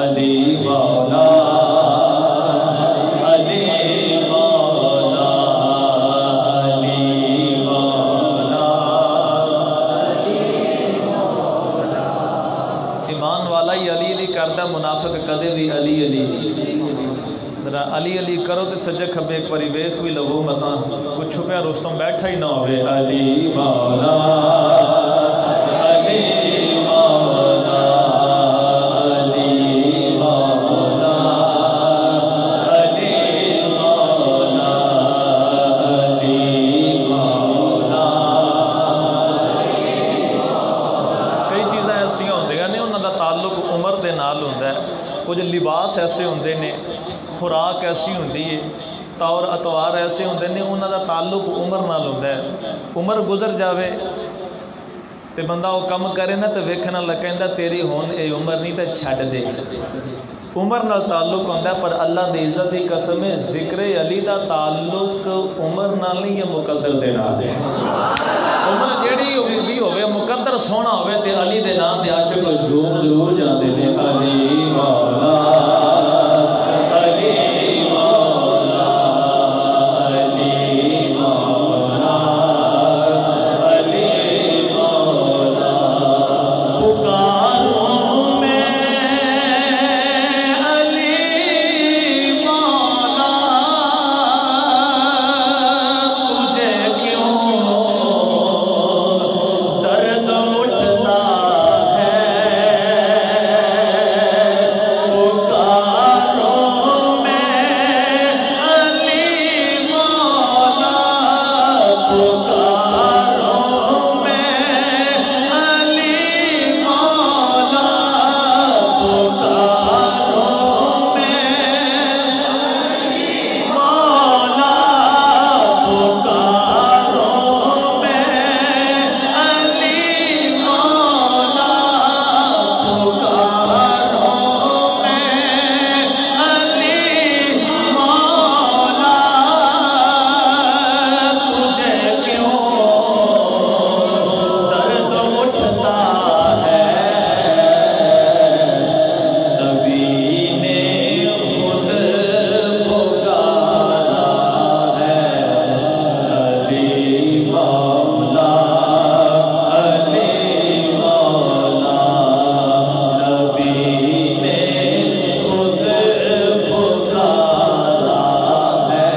علی مولا علی مولا علی مولا ایمان والا ہی علی علی کرتا، منافق کدے بھی علی علی ذرا علی علی کرو تو سجے کھبے ایک باری ویکھ بھی لو متا کچھ چھپیا رستم بیٹھا ہی نہ ہوئے علی مولا علی مولا علی مولا علی مولا علی مولا کئی چیزاں ایسا ہوندیاں نے انہاں دا تعلق عمر دے نال ہوندا ہے، کچھ لباس ایسے ہوندے نے، خوراک ایسی ہوندی ہے، طور اتوار ایسے ہوندے نے، انہاں دا تعلق عمر نال ہوندا ہے۔ عمر گزر جاوے تے بندہ وہ کم کرے نا تو ویکھنا لگا تیری ہون اے عمر نہیں تے چھڈ دے، عمر نال تعلق ہوندا ہے۔ پر اللہ دی عزت دی قسم ہے ذکر علی دا تعلق عمر نال نہیں ہے، مقدر دے نال ہے۔ عمر جیڑی بھی ہوے مقدر سونا ہوے تے علی دے نام دے عاشق جھوم ضرور جاندے نے علی مولا علی مولا علی مولا علی مولا پکاروں میں علی مولا تجھے کیوں درد اٹھتا ہے، پکاروں میں علی مولا پکاروں میں علی مولا پکاروں میں علی مولا پکاروں میں علی مولا پکاروں میں علی مولا تجھے کیوں درد اٹھتا ہے، نبی نے خود پکارا ہے علی مولا علی مولا نبی نے خود پکارا ہے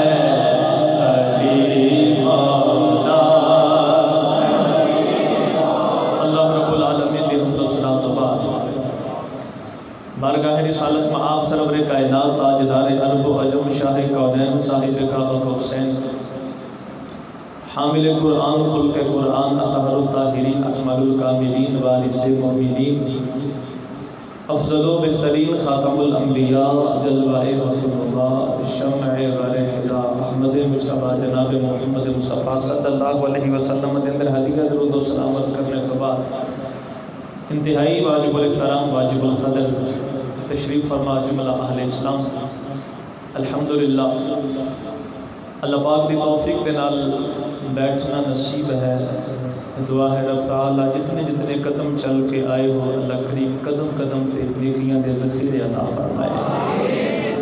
علی مولا۔ اللہ رب العالمین دی حمد و ثنا تو بعد بارگاہ رسالت میں آپ سرور کائنات تاجدار عرب و عجم شاہ کونین صاحب کعبہ و حسین حامل قرآن خلق قرآن اطہر الطاہرین اکمل الکاملین وارث مومنین افضل و بہترین خاتم الانبیاء جلوہ حق اللہ شمع غار حرا احمد مصطفیٰ جناب محمد مصطفیٰ صلی اللہ علیہ وسلم اندر حدیث درود و سلامت کرنے کے بعد انتہائی واجب الاحترام واجب القدر تشریف فرما جملہ اہل اسلام الحمدللہ اللہ پاک دی توفیق کے نال بیٹھنا نصیب ہے۔ دعا ہے رب تعالیٰ جتنے جتنے قدم چل کے آئے ہو اللہ کریم قدم قدم تے نیکیاں دے ذخیرے عطا فرمائے۔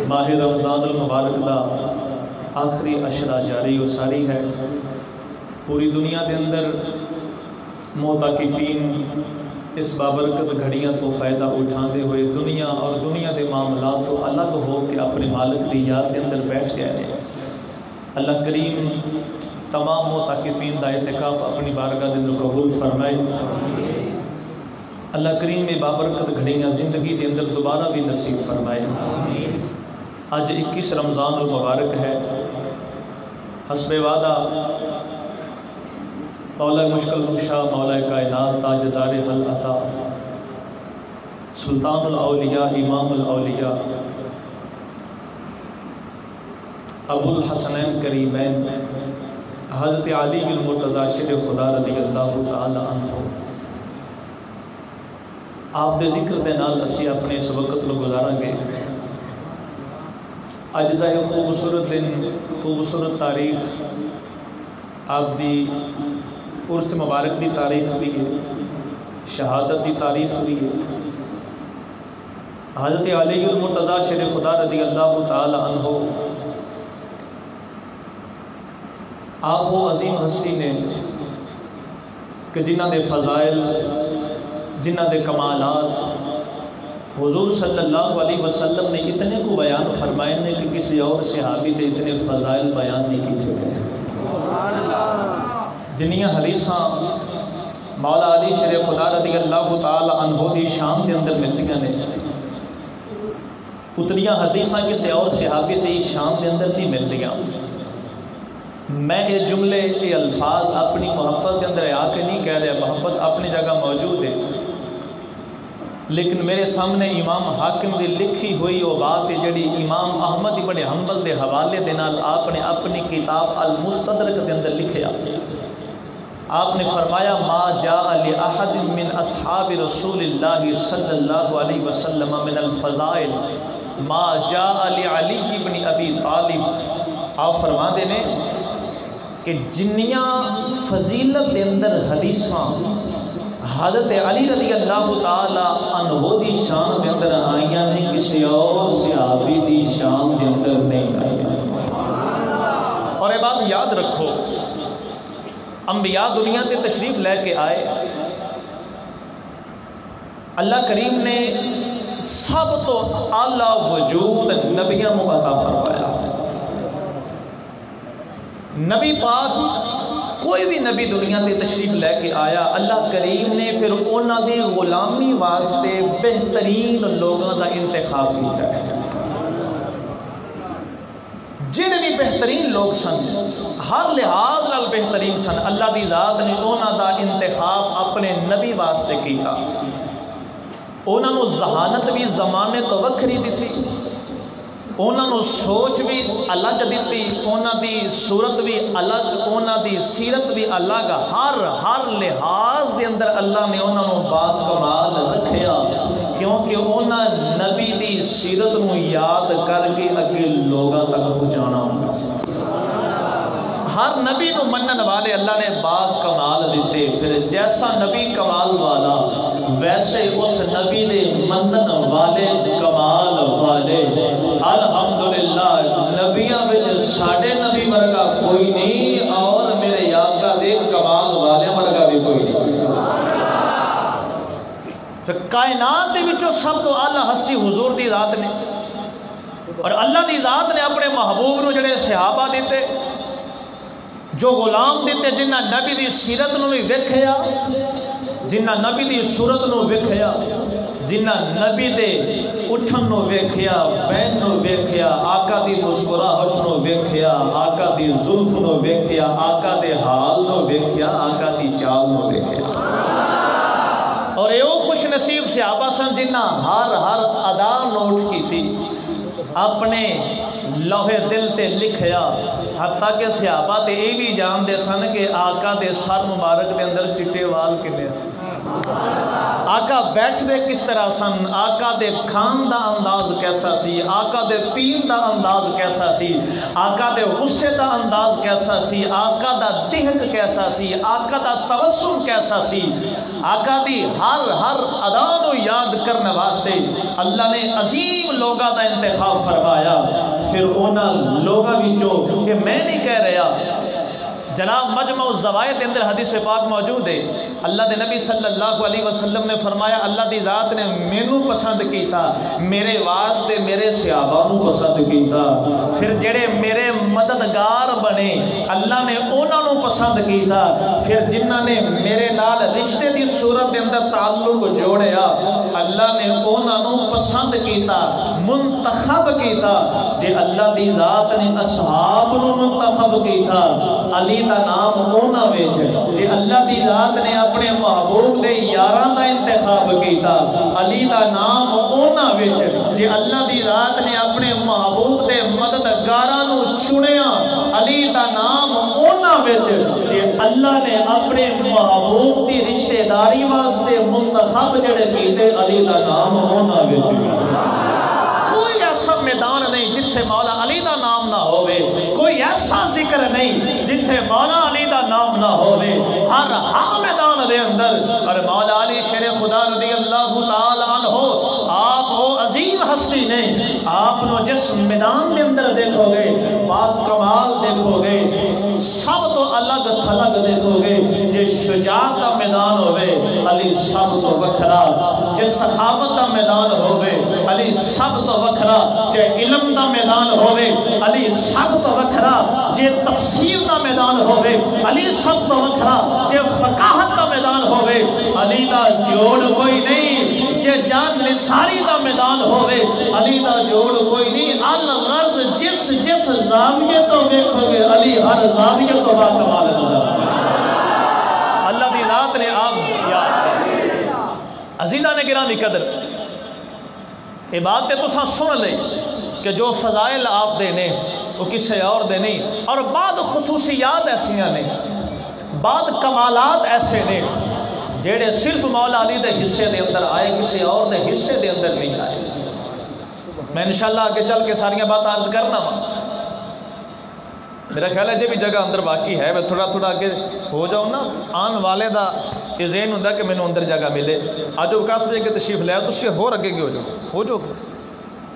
ماہ رمضان المبارک دا آخری عشرہ جاری و ساری ہے، پوری دنیا دے اندر معتکفین اس بابرکت گھڑیاں تو فائدہ اٹھاندے ہوئے دنیا اور دنیا دے معاملات تو الگ ہو کے اپنے مالک دی یاد کے اندر بیٹھ گئے ہیں۔ اللہ کریم تمام معتکفین دا اعتکاف اپنی بارگاہ دے اندر قبول فرمائے۔ اللہ کریم میں بابرکت گھڑیاں زندگی دے اندر دوبارہ بھی نصیب فرمائے۔ آج 21 رمضان المبارک ہے، حسب وعدہ مولا مشکل کشا مولا کائنات تاجدار حل عطا سلطان الاولیاء امام الاولیاء ابو الحسنین کریمین حضرت علی المرتضی شیر خدا رضی اللہ تعالی عنہ آپ دے ذکر دے نال اسی اپنے اس وقت کو گزاریں گے۔ اج دا یہ خوبصورت دن، خوبصورت تاریخ آپ دی عرس مبارک دی تاریخ بھی ہے، شہادت دی تاریخ بھی ہے۔ حضرت علی المرتضیٰ شیر خدا رضی اللہ تعالی عنہ آپ وہ عظیم ہستی نے کہ جنہ دے فضائل، جنہ دے کمالات حضور صلی اللہ علیہ وسلم نے اتنے کو بیان فرمائے نے کہ کسی اور صحابی دے اتنے فضائل بیان نہیں کیے گئے۔ جنیاں حدیثاں مولا علی شیر خدا رضی اللہ تعالی عنہ دی شان کے اندر ملتیاں نے، اتنیاں حدیثاں کسی اور صحابی دی شان کے اندر نہیں ملتیاں۔ میں یہ جملے یہ الفاظ اپنی محبت کے اندر آ کے نہیں کہہ رہا، محبت اپنی جگہ موجود ہے، لیکن میرے سامنے امام حاکم دی لکھی ہوئی وہ بات ہے جڑی امام احمد بن حنبل دے حوالے دے نال آپ نے اپنی کتاب المستدرک دے اندر لکھیا۔ آپ نے فرمایا ما جاء لأحد من اصحاب رسول اللہ صلی اللہ علیہ وسلم من الفضائل ما جاء لعلی بن ابی طالب۔ آپ فرما دے نے کہ جنیاں فضیلت دے اندر حدیثاں حضرت علی رضی اللہ تعالی عنہ دی شان دے اندر آئیاں نہیں، کسی اور صحابی دی شان دے اندر نہیں آئیاں۔ اور یہ بات یاد رکھو، انبیاء دنیا تے تشریف لے کے آئے، اللہ کریم نے سب تو اعلیٰ وجود نبیوں کو عطا فرمایا۔ نبی پاک کوئی بھی نبی دنیا تے تشریف لے کے آیا، اللہ کریم نے پھر انہاں دی غلامی واسطے بہترین لوگوں کا انتخاب کیا ہے۔ جن بھی بہترین لوگ سن، ہر لحاظ نال بہترین سن، اللہ دی ذات نے انہاں دا انتخاب اپنے نبی واسطے کیتا۔ انہاں نو ذہانت بھی زمانے تو وکھری دیتی، انہاں نو سوچ بھی الگ دیتی، انہاں دی صورت بھی الگ، انہاں دی سیرت بھی الگ، ہر لحاظ دے اندر اللہ نے انہاں نو با کمال رکھیا، کیونکہ انہاں نبی دی سیرت نو یاد کر کے اگے لوگاں تک پہنچانا ہوندا سی۔ ہر نبی نو منن والے اللہ نے با کمال دیتے، پھر جیسا نبی کمال والا ویسے اس نبی دے منن والے کمال والے۔ الحمدللہ نبیاں وچ ساڈے نبی ورگا کوئی نہیں، اور میرے آقا دے کمال والے ورگا بھی کوئی نہیں۔ کائنات دے وچوں سب تو اعلیٰ ہستی حضور دی ذات نے، اور اللہ دی ذات نے اپنے محبوب نو جڑے صحابہ دیتے، جو غلام دیتے، جنہ نبی دی سیرت نو بھی ویکھیا، جنہ نبی دی صورت نو ویکھیا، جنہ نبی دے اٹھن نو ویکھیا، بین نو ویکھیا، آقا دی مسکراہٹ نو ویکھیا، آقا دی زلف نو ویکھیا، آقا دے حال نو ویکھیا، آقا دی چال نو ویکھیا۔ اور یہ وہ خوش نصیب صحابہ سن جنہ ہر ادا نوٹ کی تھی، اپنے لوہے دل تے لکھیا، حتیٰ کہ صحابہ تے یہ بھی جان دے سن کہ آقا دے سر مبارک دے اندر چٹے وال کنے، آقا بیٹھ دے کس طرح سن، آقا دے کھان دا انداز کیسا سی، آقا دے پین دا انداز کیسا سی، آقا دے غصے دا انداز کیسا سی، آقا دا دہک کیسا سی، آقا دا تبسم کیسا سی، آقا دی ہر ادا نو یاد کرنے واسطے اللہ نے عظیم لوگاں دا انتخاب فرمایا۔ پھر انہاں لوگاں وچوں کہ میں نہیں کہہ رہا، جناب مجمع الزوائد اندر حدیث پاک موجود ہے، اللہ دے نبی صلی اللہ علیہ وسلم نے فرمایا اللہ دی ذات نے مینوں پسند کیتا، میرے واسطے میرے صحابہ نوں پسند کیتا، پھر جڑے میرے مددگار بنے اللہ نے انہاں نوں پسند کیتا، پھر جنہاں نے میرے نال رشتے دی صورت دے اندر تعلق جوڑیا اللہ نے انہاں نوں پسند کیتا، منتخب کیتا۔ جے اللہ دی ذات نے اصحاب نوں منتخب کیتا، علی دا نام اونا ویچ، جے اللہ دی ذات نے اپنے محبوب دے یاراں دا انتخاب کیتا، علی دا نام اونا ویچ، جے اللہ دی ذات نے اپنے محبوب دے مددگاراں نو چنیا، علی دا نام اونا ویچ، جے اللہ نے اپنے محبوب دی رشتہ داری واسطے منتخب جڑے کیتے، علی دا نام اونا ویچ۔ کوئی ایسا میدان نہیں جتھے مولا علی دا نام نہ ہوئے، کوئی ایسا ذکر نہیں جتھے مولا علی دا نام نہ ہوئے، ہر میدان دے اندر۔ اور مولا علی شیر خدا رضی اللہ تعالی عنہ آپ وہ عظیم ہستی نے آپ نو جس میدان دے اندر دیکھو گے پاک کمال دیکھو گے سب تو الگ تھلگ دیکھو گے جے شجاعت دا میدان ہوئے علی سب تو وکھرا جے سخاوت دا میدان ہوئے علی سب تو وکھرا جے علم دا میدان ہوئے علی سب تو وکھرا جے تفسیر دا میدان ہوئے علی سب تو وکھرا جے فقاہت دا میدان ہوئے علی دا جوڑ کوئی نہیں جے جان نثاری دا میدان ہوئے علی دا جوڑ کوئی نہیں الغرض جس زاویے تو دیکھو گے علی ہر زاویے تو با کمال نظر اللہ دی ذات نے آپ یاد عزیزہ نے گرامی قدر یہ بات تو سا سن لے کہ جو فضائل آپ دینے وہ کسے اور دے نہیں اور بعد خصوصیات ایسیاں نے بعد کمالات ایسے نے جیڑے صرف مولا علی دے حصے دے اندر آئے کسی اور دے حصے دے اندر نہیں آئے میں انشاءاللہ آگے چل کے ساریاں بات عرض کرنا میرا خیال ہے جی بھی جگہ اندر باقی ہے میں تھوڑا تھوڑا آگے ہو جاؤں نا آن والے دا یہ ذہن ہوندہ کہ میں نے اندر جگہ ملے آج جو وکاس بجے کے تشریف لیا تو اس سے ہو رکھے گے ہو جو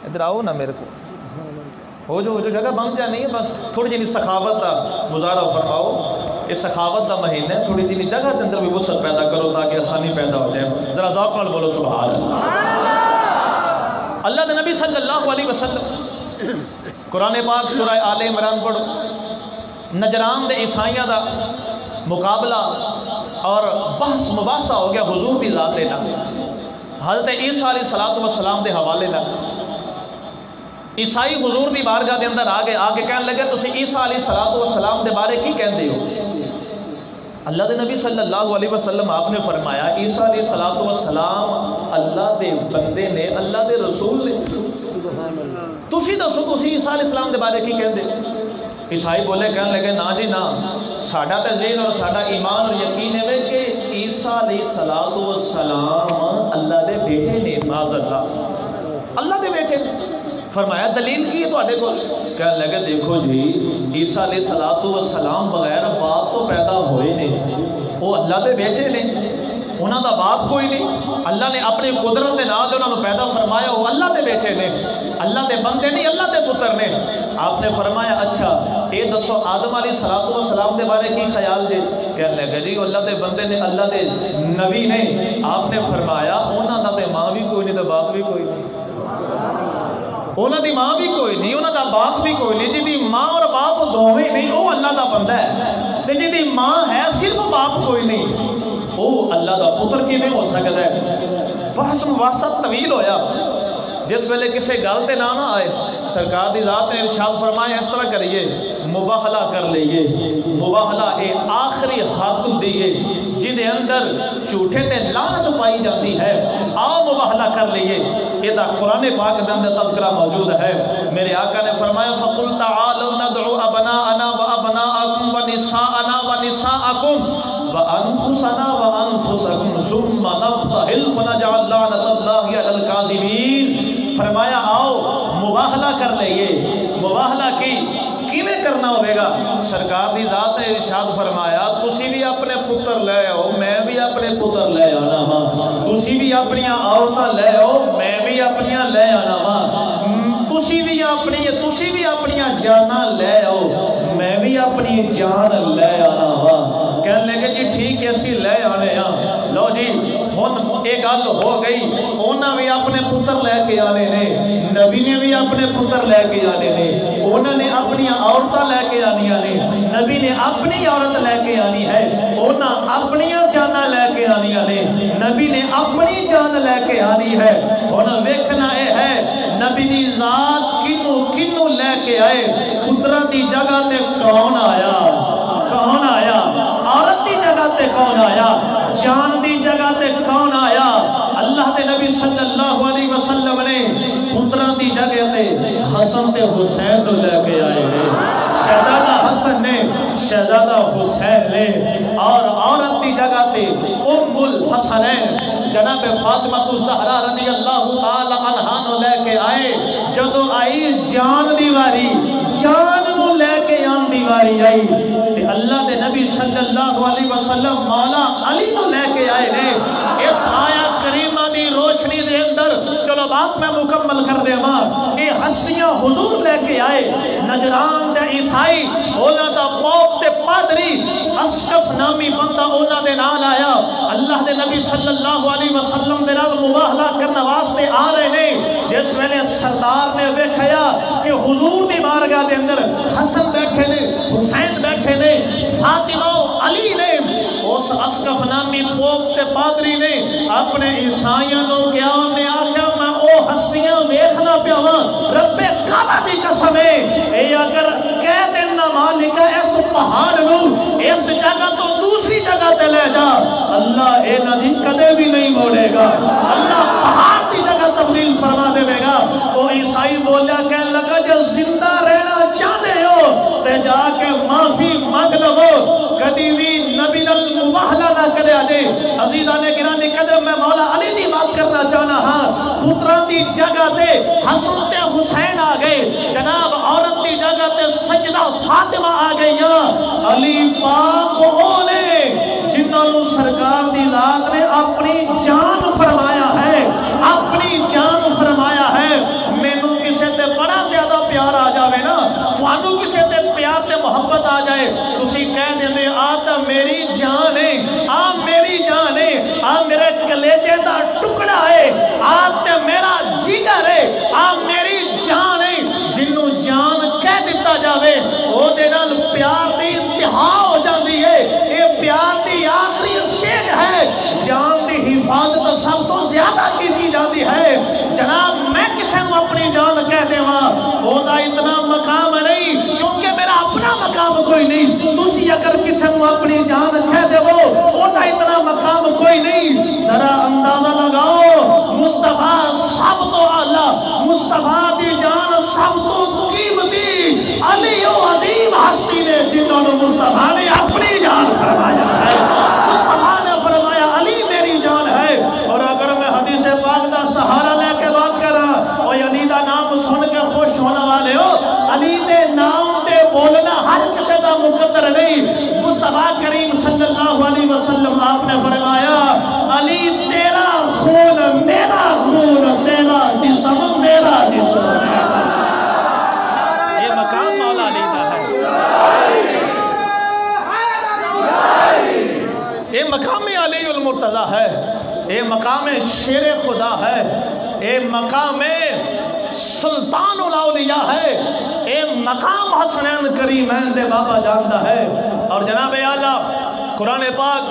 ادھر آؤ نا میرے کو ہو جو جگہ بن جا نہیں ہے بس تھوڑی جنی سخاوت دا مظاہرہ فرماؤ یہ سخاوت دا مہینہ ہے تھوڑی جنی جگہ کے اندر بھی وسعت پیدا کرو تاکہ آسانی پیدا ہو جائے ذرا ذوق نال بولو سبحان اللہ اللہ دے نبی صلی اللہ علیہ وسلم قرآن پاک سورہ آل عمران پڑھو نجران دے عیسائیاں دا مقابلہ اور بحث مباحثہ ہو گیا حضور دی ذات لینا حضرت عیسیٰ علیہ السلام دے حوالے نا عیسائی حضور دی بارگاہ دے اندر آگے کہنے لگے تسی عیسیٰ علیہ السلام دے بارے کی کہندے ہو اللہ دے نبی صلی اللہ علیہ وسلم آپ نے فرمایا عیسیٰ علیہ السلام اللہ دے بندے نے اللہ دے رسول نے تسی دسو تسی عیسیٰ علیہ السلام دے بارے کی کہندے عیسائی بولے کہنے لگے نا جی نا ساڈا تے ذہن اور ساڈا ایمان اور یقین ہے کہ عیسیٰ علیہ السلام اللہ دے بیٹے نے معاذ اللہ دے بیٹے نے فرمایا دلیل کی ہے تو آدھے کو کہنے لگے دیکھو جی عیسیٰ علیہ السلام بغیر باپ تو پیدا ہوئے نہیں وہ اللہ دے بیٹے نے انہوں دا باپ کوئی نہیں اللہ نے اپنی قدرت دے نال انہوں نے پیدا فرمایا وہ اللہ دے بیٹے نے اللہ دے بندے نہیں اللہ دے پتر نے آپ نے فرمایا اچھا یہ دسو آدم علیہ السلام دے بارے کی خیال دے کہنے لگے جی اللہ دے بندے نے اللہ دے نبی نے آپ نے فرمایا انہوں دا تے ماں بھی کوئی نہیں تے باپ بھی کوئی نہیں انہوں دی ماں بھی کوئی نہیں انہوں دا باپ بھی کوئی نہیں جی دی ماں اور باپ دوویں نہیں وہ اللہ دا بندہ ہے تے جی دی ماں ہے صرف باپ کوئی نہیں وہ اللہ دا پتر کی نہیں ہو سکتا ہے بحث مباحثہ طویل ہویا جس ویلے کسی گل تے نہ آئے سرکار دی ذات نے ارشاد فرمایا اس طرح کریے مباہلہ کر لئیے مباہلہ ایک آخری حد دیئے جن اندر جھوٹے تے لعنت پائی جاتی ہے آؤ مباہلہ کر لئیے یہ دا قرآن پاک کے اندر تذکرہ موجود ہے میرے آقا نے فرمایا فَقُلْ تَعَالَوْ نَدْعُ أَبْنَاءَنَا وَأَبْنَاءَكُمْ وَنِسَاءَنَا وَنِسَاءَكُمْ وَأَنفُسَنَا وَأَنفُسَكُمْ ثُمَّ نَبْتَهِلْ فَنَجْعَلْ لَعْنَةَ اللَّهِ عَلَى الْكَاذِبِينَ فرمایا آؤ مباہلہ کر لئیے مباہلہ کی کیویں کرنا ہوئے گا سرکار دی ذات نے ارشاد فرمایا تسی بھی اپنے پتر لے آؤ میں بھی اپنے پتر لے آنا ہاں تسی بھی اپنی عورتاں لے آؤ میں بھی اپنی لے آنا ہاں تسی بھی اپنی جاناں لے آؤ میں بھی اپنی جان لے آنا ہاں کہنے لگے جی ٹھیک ہے اسی لے آنے ہاں لو جی ہن ایک گل ہو گئی انہاں بھی اپنے پتر لے کے آنے نے نبی نے بھی اپنے پتر لے کے آنے نے انہوں نے اپنی عورتیں لے کے آنی نے نبی نے اپنی عورت لے کے آنی ہے انہوں اپنی جانا لے کے آنی نے نبی نے اپنی جان لے کے آنی ہے انہوں ویکھنا یہ ہے نبی دی ذات کنو لے کے آئے پترہ دی جگہ تے کون آیا عورت دی جگہ تے کون آیا جان دی جگہ تے کون آیا اللہ دے نبی صلی اللہ علیہ وسلم نے پتران دی جگہ تے حسن تے حسین تو لے کے آئے ہیں شہزادہ حسن نے شہزادہ حسین نے اور عورت دی جگہ تے ام الحسنین جناب فاطمہ الزہرا رضی اللہ تعالی عنہا نو لے کے آئے جدو آئی جان دیواری جان نو لے کے آن دیواری آئی کہ اللہ دے نبی صلی اللہ علیہ وسلم مولا علی نو لے کے آئے نے اس آیا کریمہ دی روشنی دے اندر چلو بات میں مکمل کر دے ماں یہ ہستیاں حضور لے کے آئے نجران دے عیسائی اونا دا پوپ تے پادری اسقف نامی بندہ اونا دے نال آیا اللہ دے نبی صلی اللہ علیہ وسلم دے نال مباہلہ کرنا واسطے آ رہے نے جس ویلے سردار نے ویکھیا کہ حضور دی بارگاہ دے اندر حسن بیٹھے نے حسین بیٹھے نے فاطمہ علی نے اس اسقف نامی پوپ تے پادری نے اپنے عیسائیوں کو کیا نے آخیا میں او ہستیاں ویکھنا پیا رب کعبہ دی قسم ہے اے اگر کہہ دینا مالک اس پہاڑ نو اس جگہ تو دوسری جگہ تے لے جا اللہ اے نبی کدے بھی نہیں موڑے گا اللہ پہاڑ کی جگہ تبدیل فرما دے گا وہ عیسائی بولیا کہنے لگا جب زندہ رہنا چاہتے ہو تے جا کے معافی مانگ لو کدی بھی نبی نال مباہلہ نہ کرے آجے عزیزان گرامی قدر میں مولا علی دی بات کرنا چاہنا ہاں پتران دی جگہ تے حسن تے حسین آ گئے جناب عورت دی جگہ تے سجدہ فاطمہ آ گئی علی پاک اونے جنہوں سرکار دی ذات نے اپنی جان فرمایا ہے اپنی جان فرمایا ہے مینوں کسے تے بڑا زیادہ پیار آ جاوے نا توانوں کسے تے پیار تے محبت آ جائے تسی کہہ دیں آ تا میری جان ہے آ میری جان ہے آ میرے کلیجے دا ٹکڑا ہے آ تے میرا جگر ہے آ میری جان ہے جنوں جان کہہ دیتا جاوے او دے نال پیار دی انتہا ہو جاندی ہے اے پیار دی آخری سٹیج ہے جان دی حفاظت سب تو زیادہ کی جاتی ہے جناب میں کسے کو اپنی جان کہہ دے وہ دا اتنا مقام نہیں کیونکہ میرا اپنا مقام کوئی نہیں تسی اگر کسے کو اپنی جان کہہ دے وہ دا اتنا مقام کوئی نہیں ذرا اندازہ لگاؤ مصطفیٰ سب تو اعلیٰ مصطفیٰ دی جان سب تو قیمتی علی و عظیم ہستی نے جنہوں نے مصطفیٰ نے اپنی جان فرمایا ہے مصطفیٰ نے فرمایا علی میری جان ہے اور اگر میں حدیث پاک دا سہارا لے کے بات کر رہا اور علی دا نام سن کے خوش ہونے والے ہو علی دے نام دے بولنا ہر کسی دا مقدر نہیں مصطفیٰ کریم صلی اللہ علیہ وسلم آپ نے فرمایا علی تیرا خون میرا خون تیرا جسم میرا جسم یہ مقام مولا علی کا ہے یہ مقام علی المرتضی ہے یہ مقام شیر خدا ہے یہ مقام سلطان الاولیاء ہے یہ مقام حسنین کریمین دے بابا جاندہ ہے اور جناب اعلیٰ قرآن پاک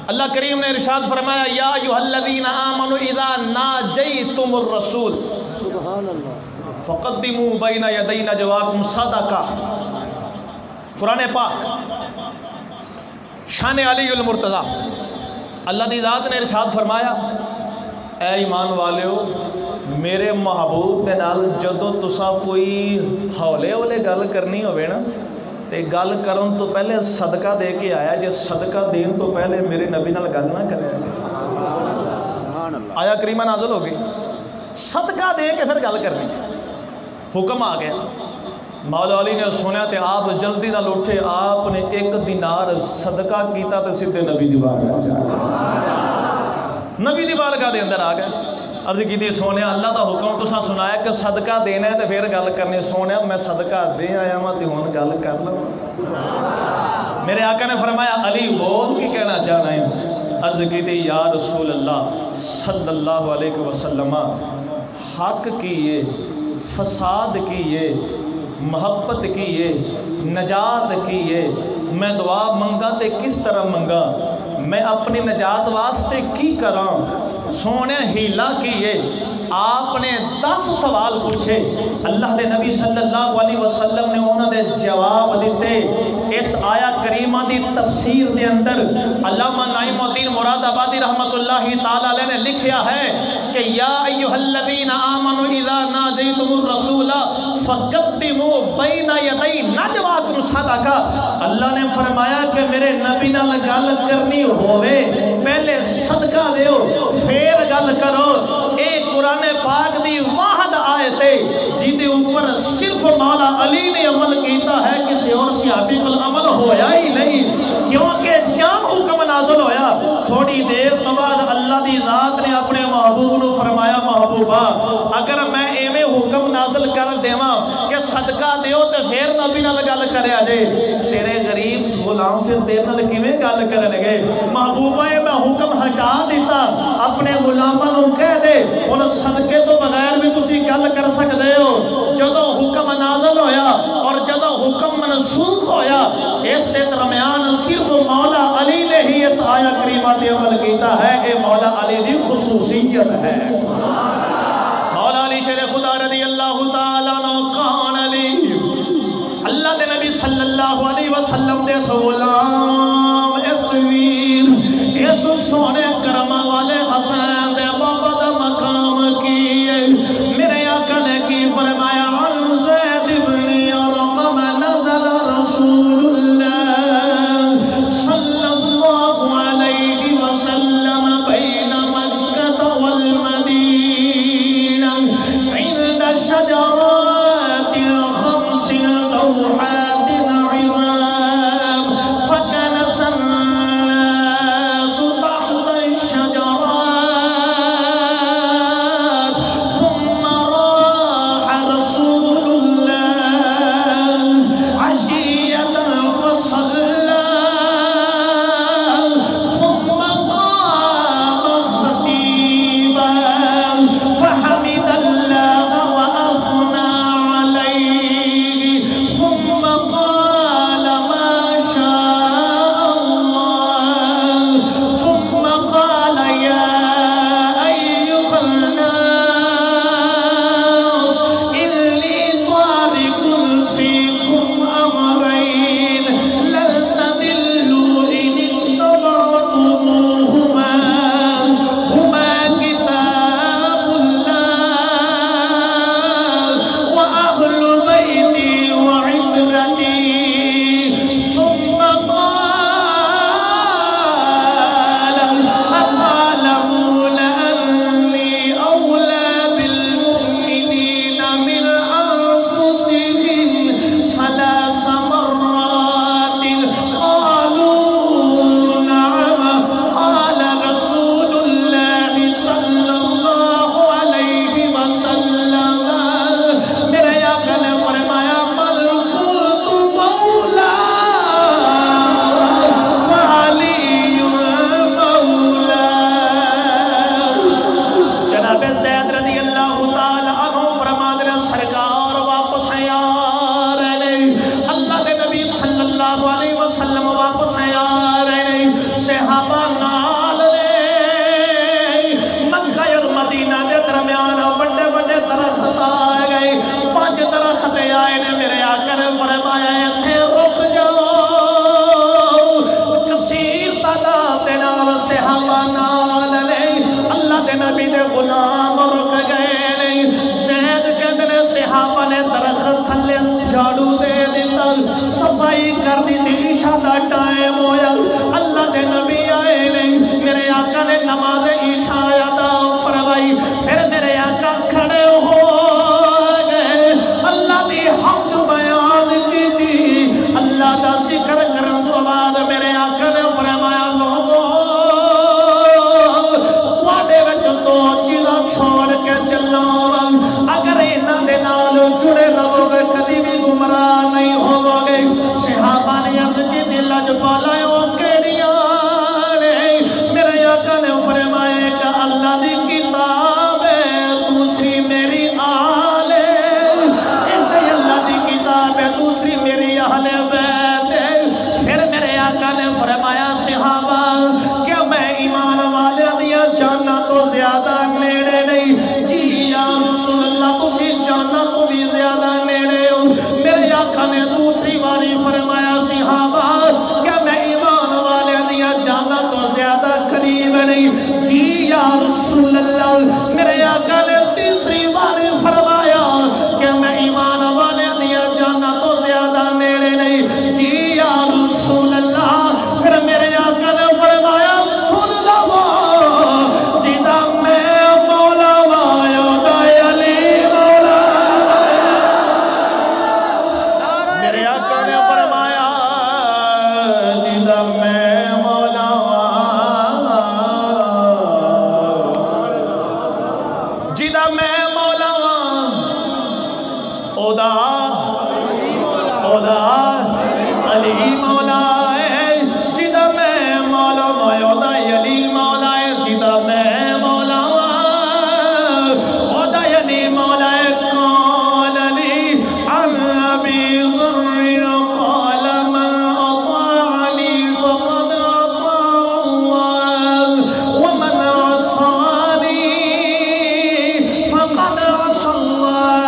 اللہ کریم نے ارشاد فرمایا یا ایھا الذین آمنوا اذا ناجیتم الرسول فقدموا بین یدی نجواکم صدقہ قرآن پاک شان علی المرتضی اللہ دی ذات نے ارشاد فرمایا اے ایمان والےو میرے محبوب دے نال جدو تسا کوئی ہولے ہولے گل کرنی ہوئے نا تے گل کرن تو پہلے صدقہ دے کے آیا جے صدقہ دین تو پہلے میرے نبی نال گل نہ کرے آیا کریمہ نازل ہو گئی صدقہ دے کے پھر گل کرنی حکم آ گیا مولا علی نے سنیا تے آپ جلدی نہ اٹھے آپ نے 1 دینار صدقہ کیتا تے سیدھے نبی دی بارگاہ نبی دی بارگاہ دے اندر آ گئے عرض کی سونے اللہ دا حکم تساں سنایا کہ صدقہ دینا ہے تے پھر گل کرنی سونے میں صدقہ دے آیا ہاں تے ہن گل کر لو میرے آقا نے فرمایا علی بول کی کہنا چاہنا ہے عرض کی یا رسول اللہ صلی اللہ علیہ وسلم حق کیے فساد کیے محبت کیے نجات کیے میں دعا منگا تے کس طرح منگا میں اپنی نجات واسطے کی کراں سونے ہیلا کیے آپ نے 10 سوال پوچھے اللہ دے نبی صلی اللہ علیہ وسلم نے انہوں نے جواب دیتے اس آیا کریمہ دی تفسیر دے اندر علامہ نعیم الدین مراد آبادی رحمت اللہ تعالیٰ علیہ نے لکھیا ہے کہ یا ایھا الذین آمنوا اذا ناجیتم الرسول فقدموا بین یدی نجواکم صدقہ اللہ نے فرمایا کہ میرے نبی نال گل کرنی ہوئے پہلے صدقہ دیو پھر گل کرو اے قرآن پاک دی واحد آیت ہے جی دے اوپر صرف مولا علی نے عمل کیتا ہے کسی اور صحابی کو عمل ہویا ہی نہیں کیونکہ جان حکم نازل ہویا تھوڑی دیر تو بعد اللہ دی ذات نے اپنے محبوب نو فرمایا محبوب محبوبہ اگر میں ایویں حکم نازل کر دیواں کہ صدقہ دیو تے پھر نبی نال گل کریا جے تیرے غریب غلام پھر تیرے نال کیویں گل کرن گے محبوبہ میں حکم ہٹا دیتا اپنے غلاماں نوں کہہ دے ہن صدقے تو بغیر بھی تسی گل کر سکدے ہو جدوں حکم نازل ہویا اور جدوں حکم منسوخ ہویا اس کے درمیان صرف مولا علی نے ہی اس آیا کریمہ تے عمل کیتا ہے اے مولا علی دی خصوصیت ہے مولا علی شیر خدا رضی اللہ تعالیٰ عنہ کان علی اللہ دے نبی صلی اللہ علیہ وسلم دے غلام اس ویر اس سونے کرما والے حسین دے بابا دا مقام کیے میرے آقا نے کی فرمایا عن زید بن ارقم نزل رسول اللہ صلی اللہ علیہ وسلم بین مکہ والمدینہ عند شجرات خمس دوحات عظام فكنس الناس تحت الشجرات ثم راح رسول الله عشية فصلى ثم قام خطيبا فحمد الله وأثنى عليه ثم قال ما شاء الله ثم قال يا أيها الناس إني تارك فيكم أمرين لن تضلوا إن اتبعتموهما هما كتاب الله وأهل بيتي وعترتي ثم قال أتعلمون أني أولى بالمؤمنين من أنفسهم 3 مرات قالوا نعم قال رسول الله صلى الله عليه وسلم میرے آقا نے فرمایا بل قلت مولا فعلی مولا جناب زید رضی اللہ تعالی عنہ فرماتے ہیں سرکار واپس آ رہے ہیں اللہ کے نبی صلی اللہ علیہ وسلم واپس آ رہے ہیں صحابہ نال نے مکہ اور مدینہ کے درمیان بڑے بڑے درخت آ گئے 5 درخت آئے نے میرے آقا نے فرمایا ایتھے رک جاؤ کثیر تعداد دے نال صحابہ نال نے اللہ دے نبی دے غلام رک گئے نے زید کہندے نے صحابہ نے درخت تھلے جھاڑو دے دیتا صفائی کر دی عشاء دا ٹائم ہویا اللہ دے نبی آئے نے میرے آقا نے نماز عشاء ادا فرمائی پھر میرے آقا کھڑے ہو گئے اللہ دی حمد بیان کی تھی اللہ دا ذکر کرن تو بعد میرے آقا نے فرمایا لوگوں تواڈے وچ 2 چیزاں چھوڑ کے چلنا اگر انہاں دے نال جڑے رہو گے کبھی بھی گمراہ نہیں ہوو گے صحابہ نے عرض کی دل اج پالا او کیڑیاں نے میرے آقا نے فرمایا کہ اللہ دی کتاب ہے دوسری میری آل ہے ایک اللہ دی کتاب ہے دوسری میری اہل بیت ہے پھر میرے آقا نے فرمایا صحابہ کیا میں ایمان والے دیا جانا تو زیادہ نیڑے نہیں جی یا رسول اللہ تسی جانا تو بھی زیادہ نیڑے ہو میرے آقا نے دوسری باری فرمایا صحابہ کیا میں ایمان والے دیا جانا تو زیادہ قریب نہیں جی یا رسول اللہ میرے آقا نے تیسری باری فرمایا کہ میں ایمان والے دیا جانا تو زیادہ نیڑے نہیں جی یا رسول اللہ پھر میرے آقا نے فرمایا سن لو جیدہ میں مولا وایو دا علی مولا میرے اودا اودا علی مولا ہے جدا میں مولا اودا علی مولا ہے جدا میں مولا اودا علی مولا ہے قال علی عن ابی ذر قال من اطاعنی فقد اطاع اللہ ومن عصانی فقد عصى اللہ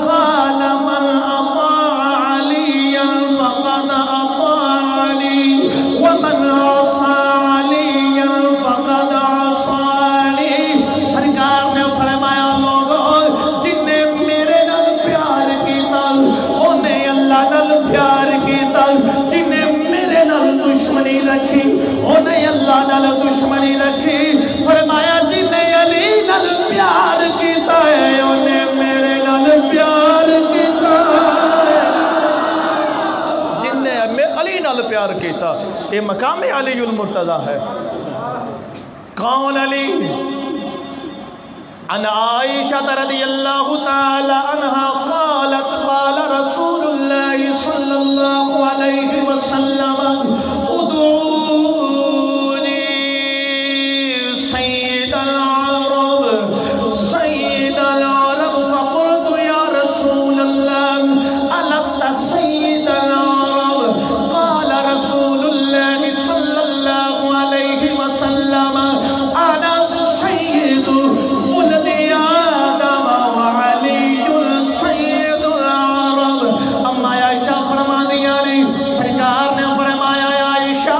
قال من اطاع علیا فقد اطاع علی ومن عصى علیا فقد عصانی سرکار نے فرمایا لوگوں جن نے میرے نال پیار کیتا انہیں اللہ نال پیار کیتا جن نے میرے نال دشمنی رکھی انہیں اللہ نال دشمنی رکھی فرمایا جن نے علی نال پیار کیتا ہے انہیں میرے نال پیار کیتا ہے جن نے علی نال پیار کیتا یہ مقام علی المرتضی ہے کون علی عن عائشة رضی اللہ تعالی عنہ قالت قال رسول اللہ صلی اللہ علیہ وسلم ادعونی سید العرب فقلت یا رسول اللہ ألست سید العرب قال رسول اللہ صلی اللہ علیہ وسلم انا سید ولد آدم وعلی سید العرب اما عائشہ فرما دیا سرکار نے فرمایا عائشہ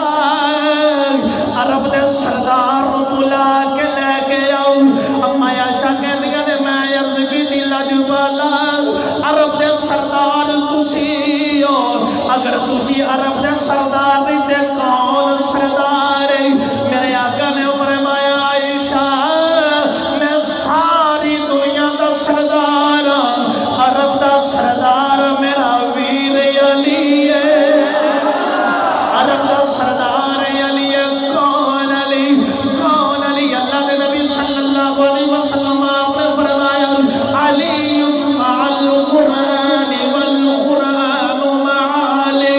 عرب دے سردار بلا کے لے کے آؤ اما عائشہ کہہ دیا نے میں عرض کی دی لاجوالا عرب دے سردار تسی ہو اگر تسی عرب دے سردار نہیں تے کون سردار ہے میرے آقا نے فرمایا عائشہ میں ساری دنیا دا سردار عرب دا سردار میرا ویر علی ہے عرب دا سردار علی ہے کون علی اللہ نے نبی صلی اللہ علیہ وسلم آپ نے فرمایا علی مع القرآن والقرآن مع علی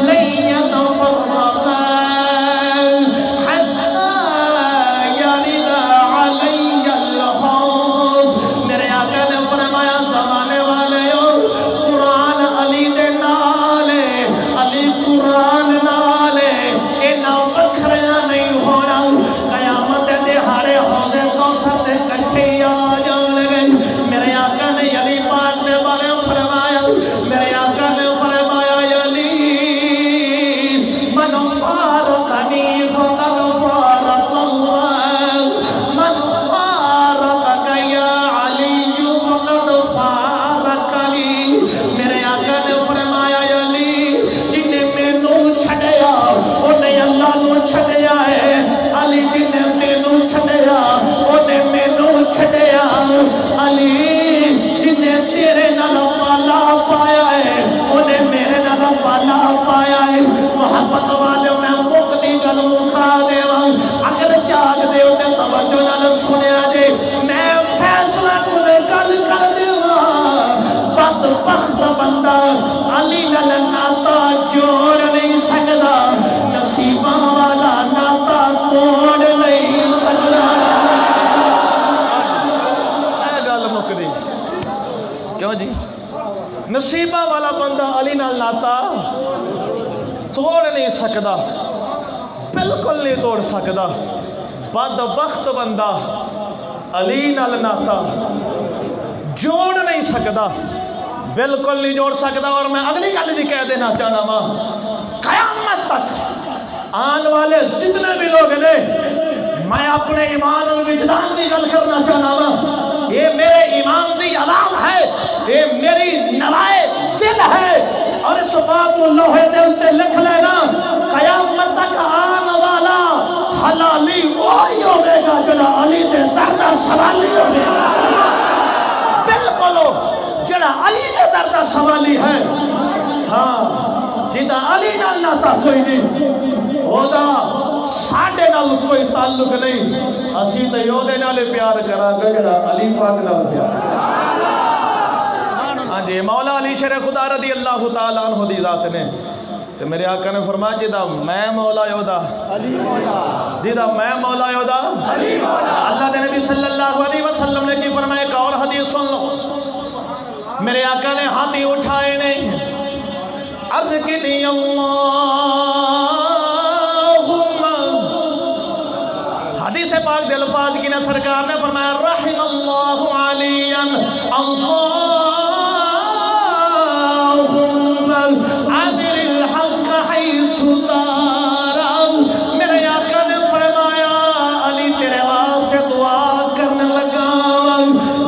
لن يتفرقا حتى يرد علی الحوض میرے آقا نے فرمایا زمانے والے قرآن علی دے نالے علی قرآن نالے اینا وکھریاں نہیں ہونا قیامت دہاڑے حوض کوثر دے کٹھے آ جان لگے میرے آقا نے علی پاک نے بارے فرمایا میرے آقا نے فرمایا علی من فارقنی فقد فارق اللہ من فارقک یا علی فقد فارق علی میرے آقا نے فرمایا علی جن نے مینوں چھڈیا انہیں اللہ نو چھڈیا ہے علی جن نے مینوں چھڈیا انہیں مینوں چھڈیا علی جن نے تیرے نال پالا پایا ہے انہیں میرے نال پالا پایا ہے محبت والے میں مکتی گل مکھا دیواں اگر جاگ دیو تے توجہ نال سنیا جے میں فیصلہ کل گل کر دیواں بدبخت بندہ علی نال ناتا جوڑ نہیں سکدا نصیباں والا ناتا توڑ نہیں سکدا اے گل مکدی کیوں جی نصیباں والا بندہ علی نال ناتا توڑ نہیں سکدا بالکل نہیں توڑ سکدا بدبخت بندہ علی نال ناتا جوڑ نہیں سکدا بالکل نہیں جوڑ سکدا اور میں اگلی گل بھی کہہ دینا چاہنا ماں قیامت تک آن والے جتنے بھی لوگ نے میں اپنے ایمان اور وجدان کی گل کرنا چاہنا ماں یہ میرے ایمان کی آواز ہے یہ میری نوائے دل ہے اور اس بات کو لوہے دل تے لکھ لینا قیامت تک آن والا حلالی وہی ہوگے گا جو علی دے دردہ سوالی ہوگے بالکل جڑا علی دے دردہ سوالی ہے ہاں جدا علی نال ناتا کوئی نہیں ہودا ساڑھے نال کوئی تعلق نہیں اسی تے یودے نال پیار کرا گا جڑا علی پاک نال پیار شیر خدا رضی اللہ تعالیٰ عنہ دی ذات نے تو میرے آقا نے فرمایا جدا میں مولا یودا جدا میں مولا یودا اللہ دے نبی صلی اللہ علیہ وسلم نے کی فرمایا ایک اور حدیث سن لو میرے آقا نے ہاتھی اٹھائے نہیں عرض کی دی اللہم حدیث پاک دے الفاظ کی نے سرکار نے فرمایا رحم اللہ علیاً اللہم عدل الحق حیث دارا میرے آقا نے فرمایا علی تیرے واسطے دعا کرنے لگا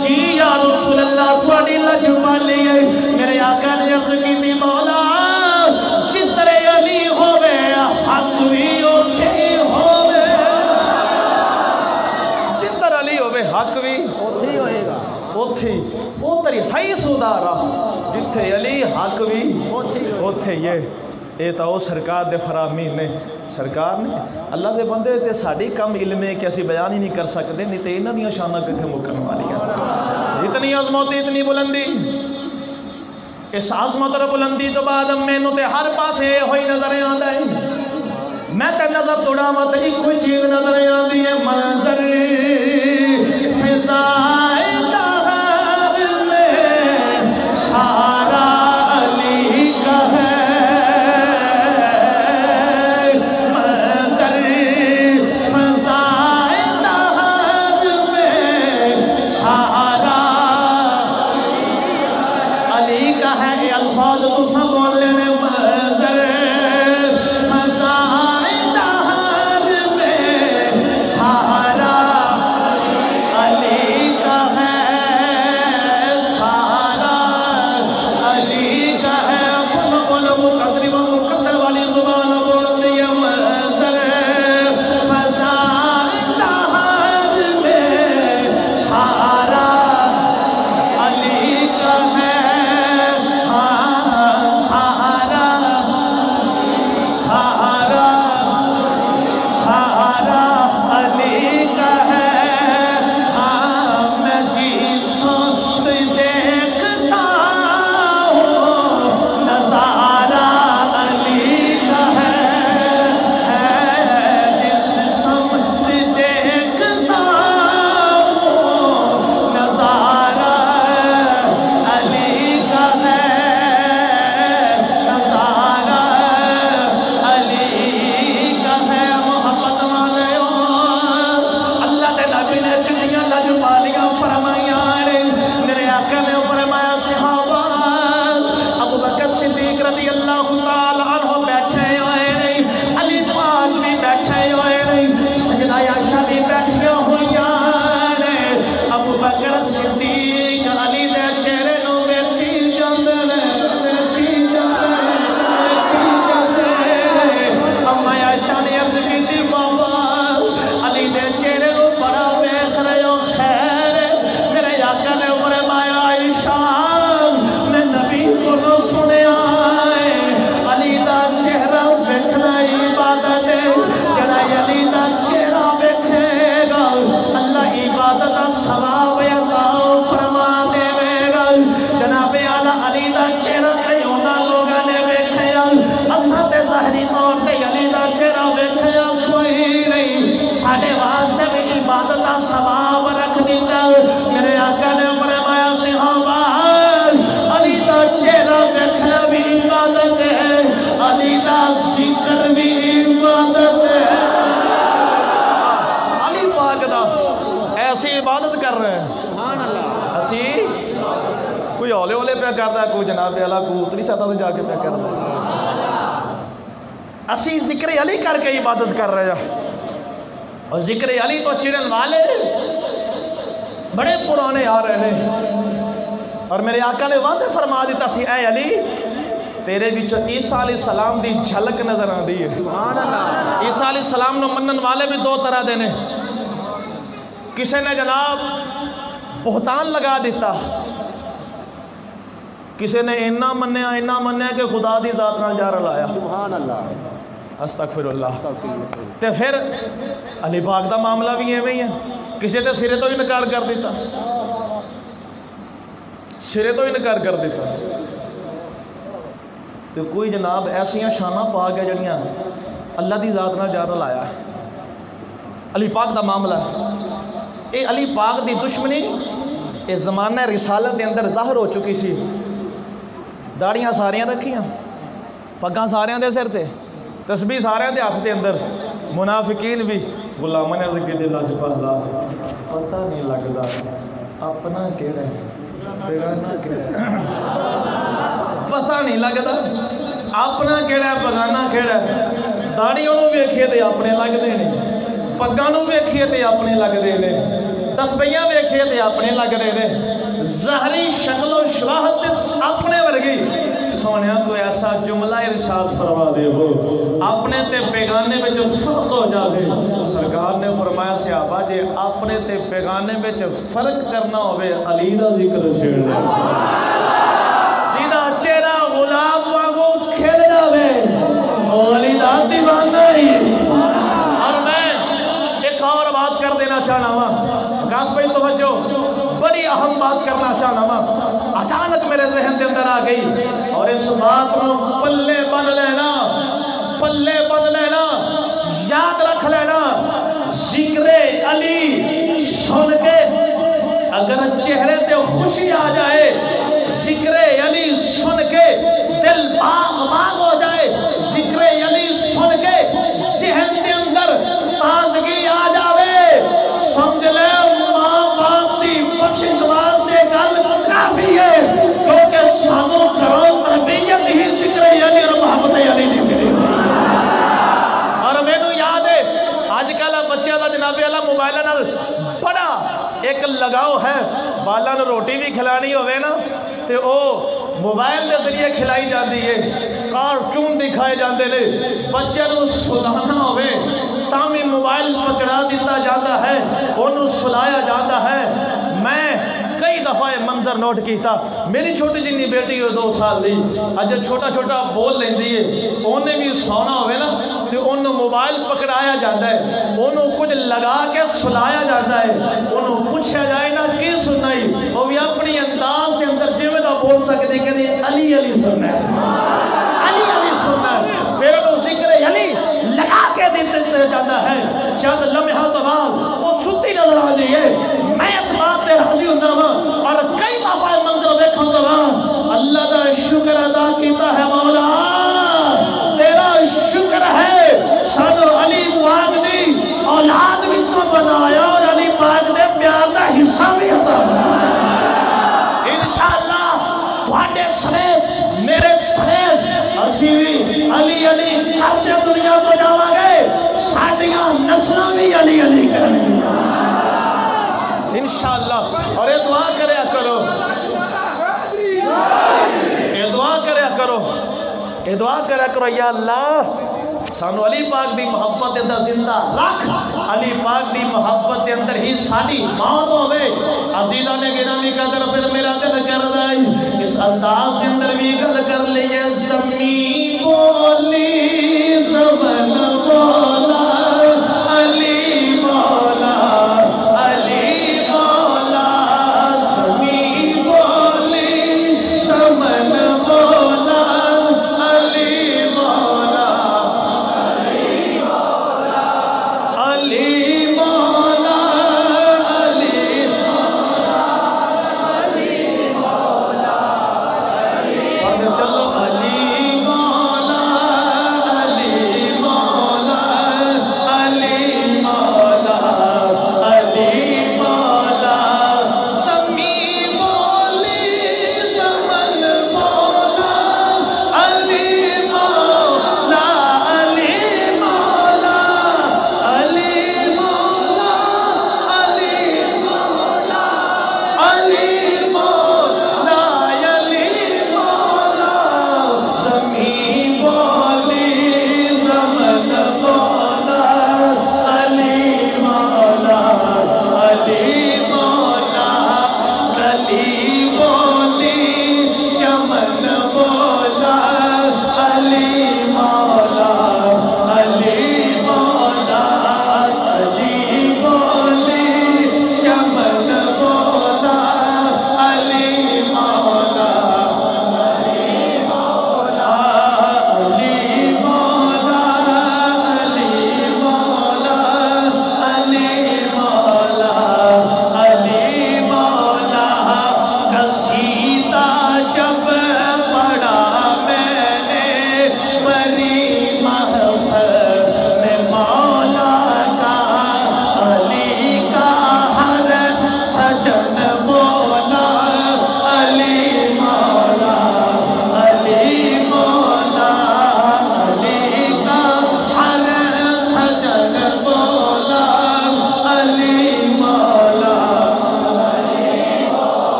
جی یا رسول اللہ تھوڑی لجبا لیے میرے آقا نے عرض کی دی مولا چترے علی ہوئے حق بھی اوکھے ہوئے چتر علی ہوئے حق بھی اوتھی اوتری حی سودارا جتھے علی حق بھی اوتھے یہ تو سرکار دے فرامین نے سرکار نے اللہ دے بندے تے ساڑی کم علم ہے کہ اسی بیان ہی نہیں کر سکتے نہیں تے انہاں دیاں شاناں کتھے مکن والی ہیں اتنی عظمت اتنی بلندی اس عظمت اور بلندی تو بعد مینوں تے ہر پاسے ہوئی نظر آندا ہے میں تے نظر توڑا مت کوئی چیز نظر آندی ہے منظر فضائے دہر میں سارا علی کا ہے منظر فضائے دہر میں سارا علی کا ہے یہ الفاظ تو سب بول لینے منظر فضائے دہر میں سارا علی کا ہے سارا علی کا ہے بولو بولو مقدر و مقدر والی زبان بولتی ہے منظر فضائے دہر میں سارا علی کا ہے سارا علی کا ہے میں جی سوچ دیکھتا ہوں نظارہ علی کا ہے جس سمجھ دیکھتا ہوں نظارہ علی کا ہے نظارہ علی کا ہے محبت والے اللہ دے نبی نے کتنی لجپالیاں فرمائیاں میرے آقا نے فرمایا صحابہ ابو بکر صدیق رضی اللہ تعالیٰ عنہ بیٹھے ہوئے نہیں علی پاک بھی بیٹھے ہوئے نہیں سیدہ عائشہ بھی بیٹھے ہوئے نہیں ابو بکر صدیق علی دے چہرے نو ویکھی جاندے نے اما عائشہ نے عرض کی بابا علی دے چہرے کو بڑا ویکھ رہے ہو خیر میرے آقا نے فرمایا عائشہ میں نبی کو سنیا علی دا چہرہ ویکھنا عبادت ہے جڑا علی دا چہرہ ویکھے گا اللہ عبادت دا ثواب عطا فرما دے گا جناب اعلی علی دا چہرہ کئی انہاں لوگاں نے ویکھیا اساں تے ظاہری طور تے علی دا چہرہ ویکھیا کوئی نہیں ساڈے واسطے بھی عبادت دا ثواب رکھ دیندا میرے آقا نے فرمایا صحابہ علی دا چہرہ ویکھنا بھی عبادت ہے علی دا ذکر بھی عبادت ہے علی پاک دا ایسی عبادت کر رہے ہیں سبحان اللہ اسی کوئی ہولے ہولے پہ کرتا ہے کوئی جناب اعلیٰ کو اتنی سطح سے جا کے پہ کرتا ہے اسی ذکر علی کر کے عبادت کر رہے ہیں اور ذکر علی تو چڑھن والے بڑے پرانے آ رہے ہیں اور میرے آقا نے واضح فرما دیتا سی اے علی تیرے بچوں عیسیٰ علیہ السلام دی جھلک نظر آ دی ہے عیسیٰ علیہ السلام نے منن والے بھی دو طرح دینے کسی نے جناب بہتان لگا دیتا کسی نے اینا منیا کہ خدا دی ذات نال جا رلایا سبحان اللہ استغفر اللہ تے پھر علی پاک دا معاملہ بھی ایویں ہی ہے کسی تے سرے تو انکار کر دیتا سرے تو انکار کر دیتا تو کوئی جناب ایسا شانہ پا گیا جڑیاں اللہ دی ذات نہ جار لایا ہے۔ علی پاک دا معاملہ ہے، اے علی پاک دی دشمنی اے زمانہ رسالت دے اندر ظاہر ہو چکی سی۔ داڑیاں ساریاں رکھیاں، پگاں ساریاں دے سر تے، تسبیح ساریاں دے ہاتھ دے اندر، منافقین بھی غلاماں نے عرض کیتے لاجپالا پتہ نہیں لگدا اپنا کیڑا ہے بیگانہ کیڑا ہے، پتہ نہیں لگدا اپنا کیڑا ہے بگانہ کیڑا ہے۔ داڑیوں نوں ویکھیے تے اپنے لگدے نے، پگاں نوں ویکھیے تے اپنے لگدے نے، تسبیحاں ویکھیے تے اپنے لگدے نے، ظاہری شکل و شباہت اپنے ورگی۔ سونیا کوئی ایسا جملہ ارشاد فرما دے ہو اپنے تے بیگانے میں جو فرق ہو جاوے۔ سرکار نے فرمایا صحابہ جے اپنے تے بیگانے میں جو فرق کرنا ہوئے علی دا ذکر چھیڑ دے، جیدہ چہرہ غلام وانگو کھل جاوے وہ علی دا دیوانہ ہی۔ اور میں ایک اور بات کر دینا چاہنا ہوں، گاس بھائی توجہ، بڑی اہم بات کرنا چاہنا ہوں، اچانک میرے ذہن کے اندر آ گئی، اور اس بات کو پلے بن لینا، پلے بن لینا، یاد رکھ لینا۔ ذکر علی سن کے اگر چہرے تے خوشی آ جائے، ذکر علی سن کے دل باغ باغ ہو جائے، ذکر علی سن کے ذہن کے اندر تازگی آ جاوے، سمجھ لے ماں باپ دی بخشش واسطے گل کافی ہے، کیونکہ سانو گھروں تربیت ہی ذکر علی اور محبت علی دی ملی۔ اور مینوں یاد ہے اج کل بچیاں دا جناب والا موبائل نال بڑا ایک لگاؤ ہے، بالاں نوں روٹی بھی کھلانی ہوے نا تے او موبائل دے ذریعے کھلائی جاندی ہے، کارٹون دکھائے جاندے نے، بچیاں نوں سلانا ہوے تاں وی موبائل پکڑا دیتا جاتا ہے، انہوں سلایا جاتا ہے۔ میں کئی دفعہ یہ منظر نوٹ کیتا، میری چھوٹی جنی بیٹی ہے 2 سال دی، اج چھوٹا چھوٹا بول لیندی ہے، انہیں بھی سونا ہوئے نا تو انہوں موبائل پکڑایا جاتا ہے، انہوں کچھ لگا کے سلایا جاتا ہے، انہوں پوچھا جائے نا کی سنائی، وہ بھی اپنی انداز کے اندر جویں دا بول سکتے کہ علی علی سننا ہے، علی علی سننا ہے، پھر انہوں ذکر علی لگا کے دیتے جاتا ہے۔ چند لمحہ تو بعد وہ ستی نظر آ رہی ہے، میں اس بات پہ راضی ہوتا ہوں، اور کئی دفعہ منظر دیکھا تو بعد اللہ کا شکر ادا کیتا ہے، مولا تیرا شکر ہے سانو علی پاک دی اولاد وچوں بنایا اور علی پاک دے پیار دا حصہ بھی عطا فرمایا۔ انشاءاللہ تواڈے سمیت میرے سمیت اسی بھی علی علی کرتے دنیا تو جاواں گے، ساڈیاں نسلاں بھی علی علی کریں گے انشاءاللہ۔ اور یہ دعا کریا کرو، یہ دعا کریا کرو، یہ دعا کریا کرو، یا اللہ سانو علی پاک دی محبت اندر زندہ رکھ، علی پاک دی محبت اندر ہی ساری موت ہوئے۔ عزیزہ نے گرامی قدر پھر میرا دل کر دائی اس انداز کے اندر بھی گل کر لیے، زمین بولی زمن بولا علی مولا، علی مولا، زمین بولی زمن بولا علی مولا، علی مولا، علی مولا، علی مولا، علی مولا، علی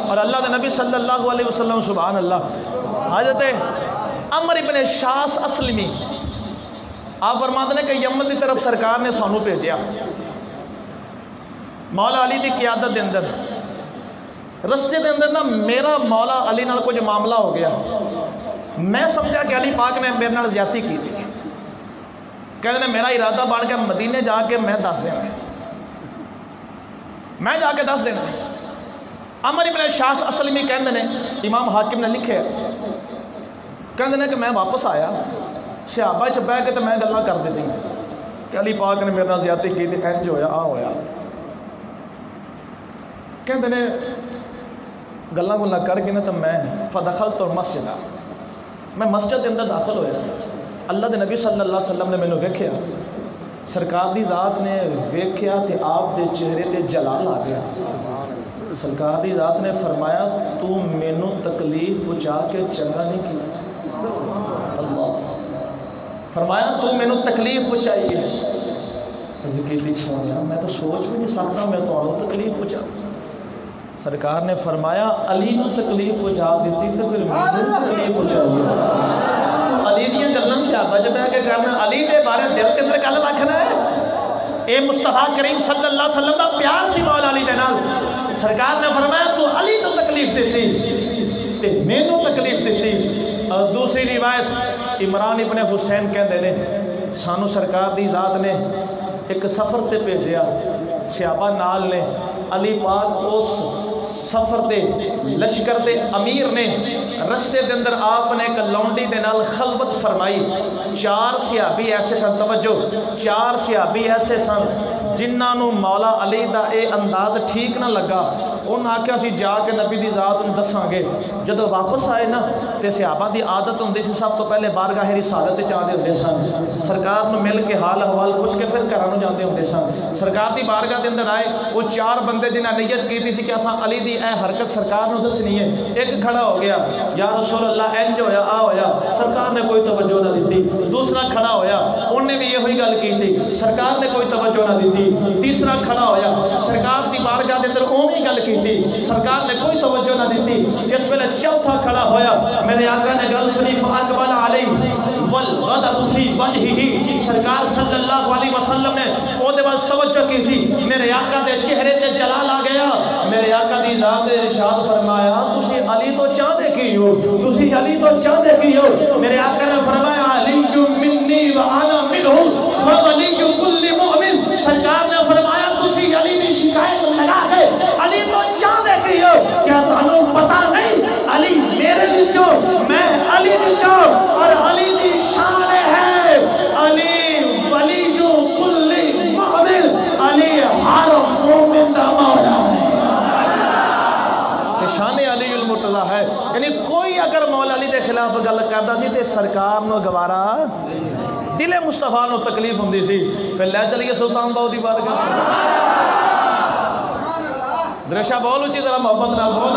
اور اللہ کے نبی صلی اللہ علیہ وسلم سبحان اللہ حضرت عمر ابن شاس اسلمی آپ فرماتے ہیں کہ یمن کی طرف سرکار نے سانو بھیجیا مولا علی کی قیادت دے اندر رستے دے اندر نا میرا مولا علی نال کچھ معاملہ ہو گیا میں سمجھا کہ علی پاک نے میرے نال زیادتی کی تھی کہتے ہیں میرا ارادہ بن کے مدینے جا کے میں دس دینا میں جا کے دس دینا عمر ابن شاس اسلمی کہتے ہیں امام حاکم نے لکھے کہتے ہیں کہ میں واپس آیا صحابہ چ بہ کے تو میں گلاں کر دیتی کہ علی پاک نے میرے نال زیادتی کی تھی انج ہویا آ ہویا کہتے ہیں گلاں گلاں کر کے نا تو میں فدخلت المسجد میں مسجد کے اندر داخل ہویا اللہ دے نبی صلی اللہ علیہ وسلم نے مینوں ویکھیا سرکار دی ذات نے ویکھیا تے آپ دے چہرے تے جلال آ گیا سرکار دی ذات نے فرمایا تو مینوں تکلیف پہنچا کے چنگا نہیں کیا اللہ فرمایا تو مینوں تکلیف پہنچائی ہے ذکر سونا میں تو سوچ بھی نہیں سکتا میں تو تکلیف پہنچا سرکار نے فرمایا علی کو تکلیف پہنچا دیتی تو پھر مینوں تکلیف پہنچائی علی دیا گلوں صحابہ جب ہے کہ کرنا علی دے بارے دل کے اندر گل رکھنا ہے اے مصطفیٰ کریم صلی اللہ علیہ وسلم کا پیار سی مولا علی دے نال سرکار نے فرمایا تو علی کو تکلیف دیتی تے مینوں تکلیف دیتی اور دوسری روایت عمران ابن حسین کہندے نے سانو سرکار دی ذات نے ایک سفر تے بھیجیا صحابہ نال نے علی پاک اس سفر دے لشکر دے امیر نے رستے دے اندر آپ نے ایک لونڈی دے نال خلوت فرمائی 4 صحابی ایسے سن توجہ 4 صحابی ایسے سن جنہاں نو مولا علی دا اے انداز ٹھیک نہ لگا انہاں آکھیا سی جا کے نبی دی ذات نو دساں گے جدوں واپس آئے نا تے صحابہ دی عادت ہوندی سی سب تو پہلے بارگاہ رسالت تے جاندے ہوندے سن سرکار نو مل کے حال احوال پوچھ کے پھر گھراں نو جاندے ہوندے سن سرکار دی بارگاہ دے اندر آئے وہ 4 بندے جنہاں نیت کیتی سی کہ اساں علی دی اے حرکت سرکار نو دسنی ہے ایک کھڑا ہو گیا یا رسول اللہ انج ہویا آ ہویا سرکار نے کوئی توجہ نہ دیتی دوسرا کھڑا ہویا انہوں نے بھی یہ ہوئی گل کی تھی سرکار نے کوئی توجہ نہ دیتی تیسرا کھڑا ہویا سرکار دی بارگاہ دے اندر اوویں گل کی تھی سرکار نے کوئی توجہ نہ دیتی جس ویلے چوتھا کھڑا ہویا میرے آقا نے گل سنی فاقبل علیہ والغضب فی وجہہ سرکار صلی اللہ علیہ وسلم نے او دے بعد توجہ کی تھی میرے آقا دے چہرے تے جلال آ گیا میرے آقا دی ذات نے ارشاد فرمایا تسی علی تو چاہتے کی ہو تسی علی تو چاہتے کی ہو میرے آقا نے فرمایا علی منی وانا منہ وولی کل مؤمن سرکار نے فرمایا تسی علی دی شکایت لگا ہے علی تو چاہتے کی ہو کیا تانوں پتہ نہیں علی میرے وچوں میں علی وچوں اور علی دی شان ہے علی ولی کل مؤمن علی ہر مومن دا مولا ہے شان علی المرتضی ہے یعنی کوئی اگر مولا علی دے خلاف گل کردا سی تے سرکار نو گوارا دل مصطفیٰ نو تکلیف ہوندی سی پھر لے چلیے سلطان باؤ دی بارگاہ درشا بول اونچی ذرا محبت نال بول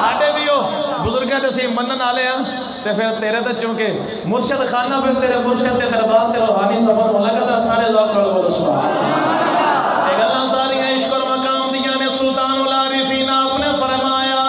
ساڈے بھی او بزرگاں تے سی منن والے ہاں تے پھر تیرے تے چونکہ مرشد خانہ پھر تیرے مرشد تے دربار تے روحانی سفر ہون لگا تے سارے ذوق نال بولو سبحان اللہ اے گلاں ساریاں عشق اور مقام دیاں نے سلطان العارفین آپ نے فرمایا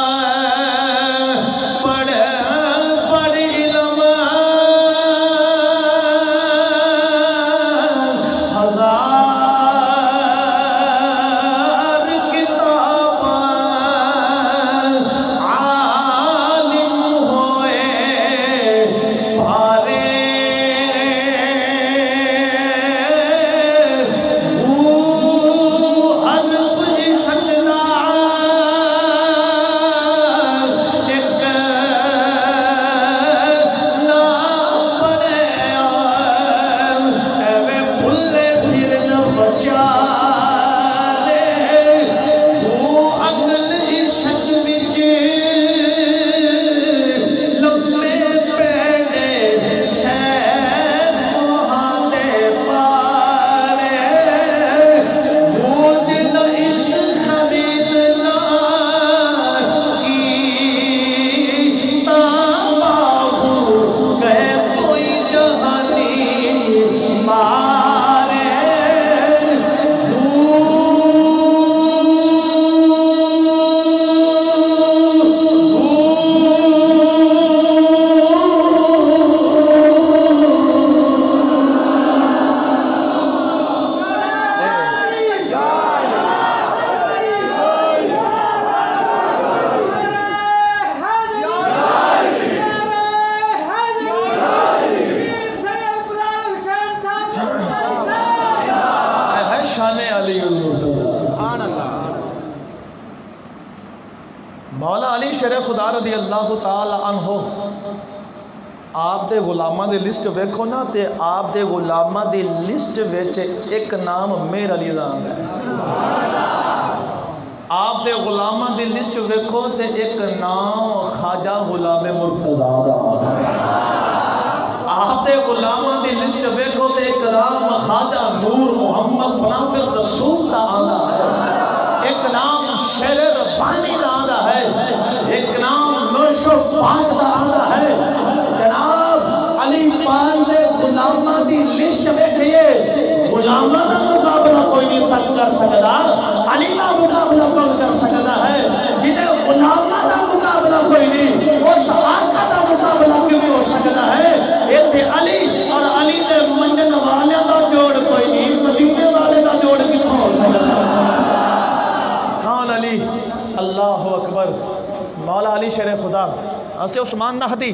مولا علی شیر خدا رضی اللہ تعالی عنہ آپ دے غلاماں دی لسٹ ویکھو نا تے آپ دے غلاماں دی لسٹ وچ ایک نام میر علی دا آندا ہے۔ آپ دے غلاماں دی لسٹ ویکھو تے ایک نام خواجہ غلام مرتضی دا آندا ہے۔ آپ دے غلاماں دی لسٹ ویکھو تے ایک نام خواجہ نور محمد فنافر رسول دا آندا ہے، ایک نام شیر ربانی دا آندا ہے، ایک نام نوشو پاک دا آندا ہے۔ جناب علی پاک دے غلاماں دی لسٹ ویکھئے، غلاماں دا مقابلہ کوئی نہیں کر سکتا، علی دا مقابلہ کون کر سکتا ہے؟ جنہیں غلاماں دا مقابلہ کوئی نہیں، اس آقا دا مقابلہ کیوں نہیں ہو سکتا ہے؟ یہ تھے علی اور علی دے منجن والے دا جوڑ کوئی نہیں، مدینے والے دا جوڑ کتوں ہو سکتا ہے؟ کون علی؟ اللہ اکبر۔ مولا علی شیر خدا اسے عثمان نہدی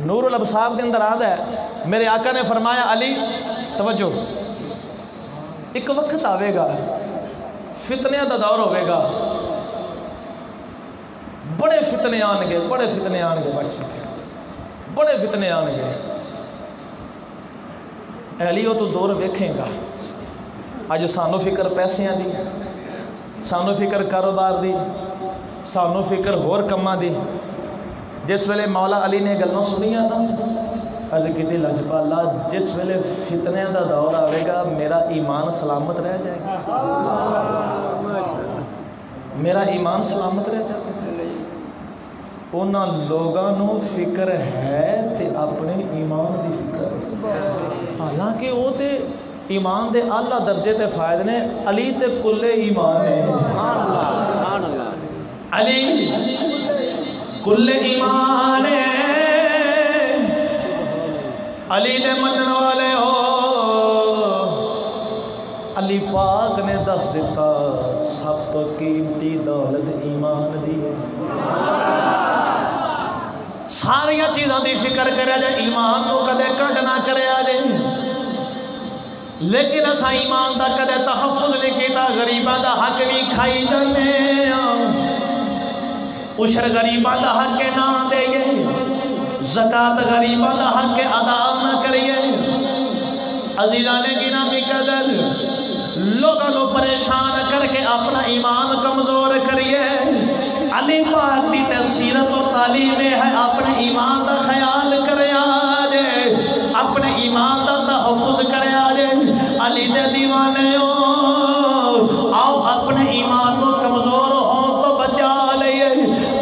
نور الابصار دے اندر آدھا ہے، میرے آقا نے فرمایا علی توجہ، ایک وقت آوے گا فتنے دا دور ہوئے گا، بڑے فتنے آنگے، بڑے فتنے آنگے بچے، بڑے فتنے آنگے۔ اے علی وہ تو دور ویکھیں گا، آج سانو فکر پیسیاں دی، سانو فکر کاروبار دی، سانو فکر ہور کماں دی۔ جس ویلے مولا علی نے گلوں سنیاں نا عرض کیتی لجپالا جس ویلے فتنے دا دور آئے گا میرا ایمان سلامت رہ جائے گا، میرا ایمان سلامت رہ جائے گا۔ انہاں لوگاں نو فکر ہے تے اپنے ایمان دی فکر، حالانکہ وہ تے ایمان دے اعلیٰ درجے تے فائد نے، علی تے کلے ایمان ہے، علی کل ایمان ہے، علی دے منن والے ہو۔ علی پاک نے دس دیتا سب تو قیمتی دولت ایمان دی ہے، ساریاں چیزاں دی فکر کرے جائے ایمان نو کدے کٹ نہ کرے آجے، لیکن اسا ایمان دا کدے تحفظ نہیں کیتا، غریباں دا حق بھی کھائی جانے، عشر غریباں دا حق نہ دئیے، زکاة غریباں دا حق ادا نہ کریے۔ عزیزان گرامی قدر لوگوں کو پریشان کر کے اپنا ایمان کمزور کریے۔ علی پاک دی سیرت و تعلیم ہے اپنے ایمان دا خیال کرے آجے، اپنے ایمان دا تحفظ کرے آجے۔ علی دے دیوانے ہو، آؤ اپنے ایمان کو کمزور ہوں تو بچا لئے۔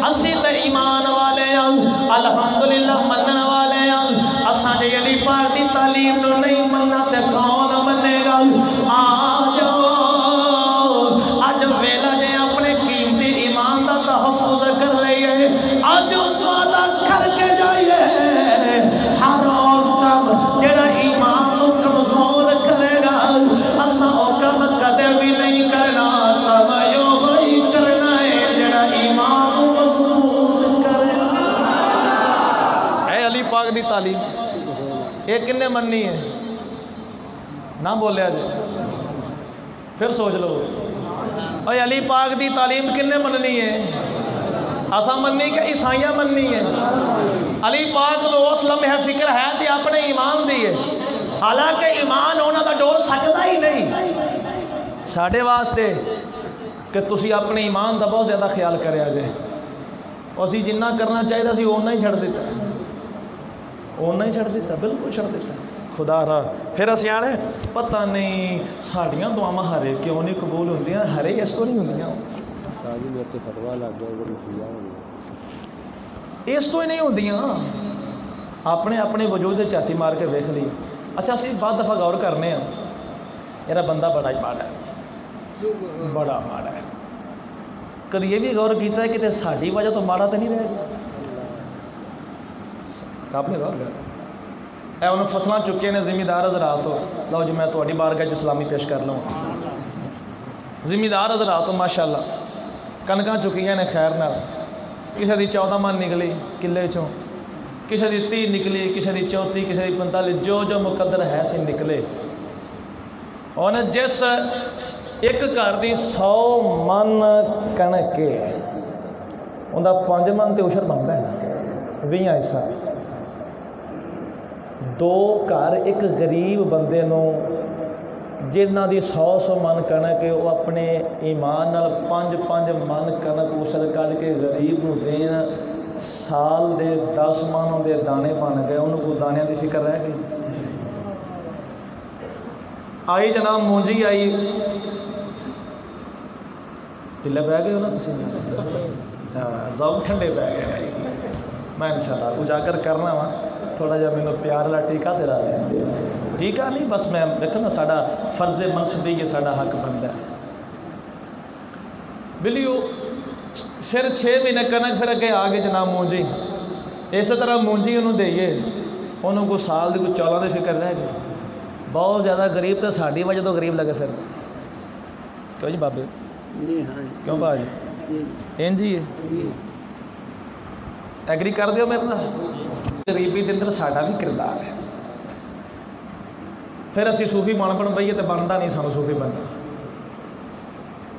اسی تے ایمان والے ہیں، الحمدللہ منن والے ہیں، اساں جے علی پاک دی تعلیم نو نہیں مننا تے کون منے گا؟ آج ویلا جے اپنے قیمتی ایمان دا تحفظ کر لئیے، آج اس وعدہ کر کے جائیے، ہر کم جڑا ایمان نو کمزور کرے گا اساں او کم کدے بھی نہیں کرنا، تمایو وہی کرنا ہے جڑا ایمان نو مضبوط کرے۔ اے علی پاک دی تعلیم یہ کنے مننی ہے؟ نہ بولیا جائے پھر سوچ لو، اے علی پاک دی تعلیم کنے مننی ہے؟ اسا مننی کہ عیسائیاں مننی ہے؟ علی پاک نو اس لمحے فکر ہے تے اپنے ایمان دی ہے، حالانکہ ایمان ہونا دا ڈول سکتا ہی نہیں ساڑھے واسطے کہ تسی اپنے ایمان دا بہت زیادہ خیال کرے آجے۔ اسی جنہ کرنا چاہیے دا سی اونا ہی چھڑ دیتا، اونا ہی چھڑ دیتا، بالکل چھڑ دیتا خدا را۔ پھر اسی آنے پتہ نہیں ساڑھیاں دعاواں ہرے کیوں نہیں قبول ہوندیاں، ہرے اس تو نہیں ہوندیاں، اس تو ہی نہیں ہوندیاں، اپنے اپنے وجود چاتی مار کے ویکھ لی۔ اچھا اسی بعد دفعہ غور کرنے ہیں، میرا بندہ بڑا ہی ماڑا ہے، بڑا ماڑا ہے، کدی یہ بھی غور کیتا ہے کہ ساڑھی وجہ تو ماڑا تو نہیں رہے گا؟ آپ نے غور کر اے انہوں فصلیں چکے نے زمیندار حضرات ہو، لو جو میں تھوڑی بارگاہ اسلامی پیش کر لوں، زمیندار حضرات ہو ماشاءاللہ کنکاں چکیاں نے خیر نال، کسی دی 14 من نکلی کلے چوں، کسی دی 30 نکلی، کسی دی 34، کسی دی 45، جو جو مقدر ہے سی نکلے۔ اور جس ایک گھر دی 100 من کنک انہوں 5 من تو اشر بنتا ہے 20 حصہ 2 گھر ایک غریب بندے نو جنہ دی 100 من کنک وہ اپنے ایمان نال 5 من کنک اشر کر کے غریب نو دین سال دے 10 من دے دانے بن گئے انہوں کو دانے دی فکر رہ گئی آئی جناب مونجی آئی دلے پہ گئے ہو نا کسی ذوق ٹھنڈے پہ گئے میں انشاءاللہ اجاگر کرنا وا تھوڑا جا مینوں پیار والا ٹیکا تیرا ٹیکا نہیں بس میں دیکھو نا ساڈا فرض منصبی یہ ساڈا حق بنتا ہے بلیو پھر 6 مہینے کنک پھر اگے آ گئے جناب مونجی اسی طرح مونجی انہوں دئیے انہوں کو سال دی کوئی 14 دی فکر رہ گئی بہت زیادہ غریب تو ساڑی وجہ تو غریب لگے پھر کیوں جی بابے کیوں پا جی جی ایگری کر دیو میرے نا غریبی کے اندر ساڈا بھی کردار ہے پھر اسی صوفی بن بئیے تو بنتا نہیں سانو صوفی بننا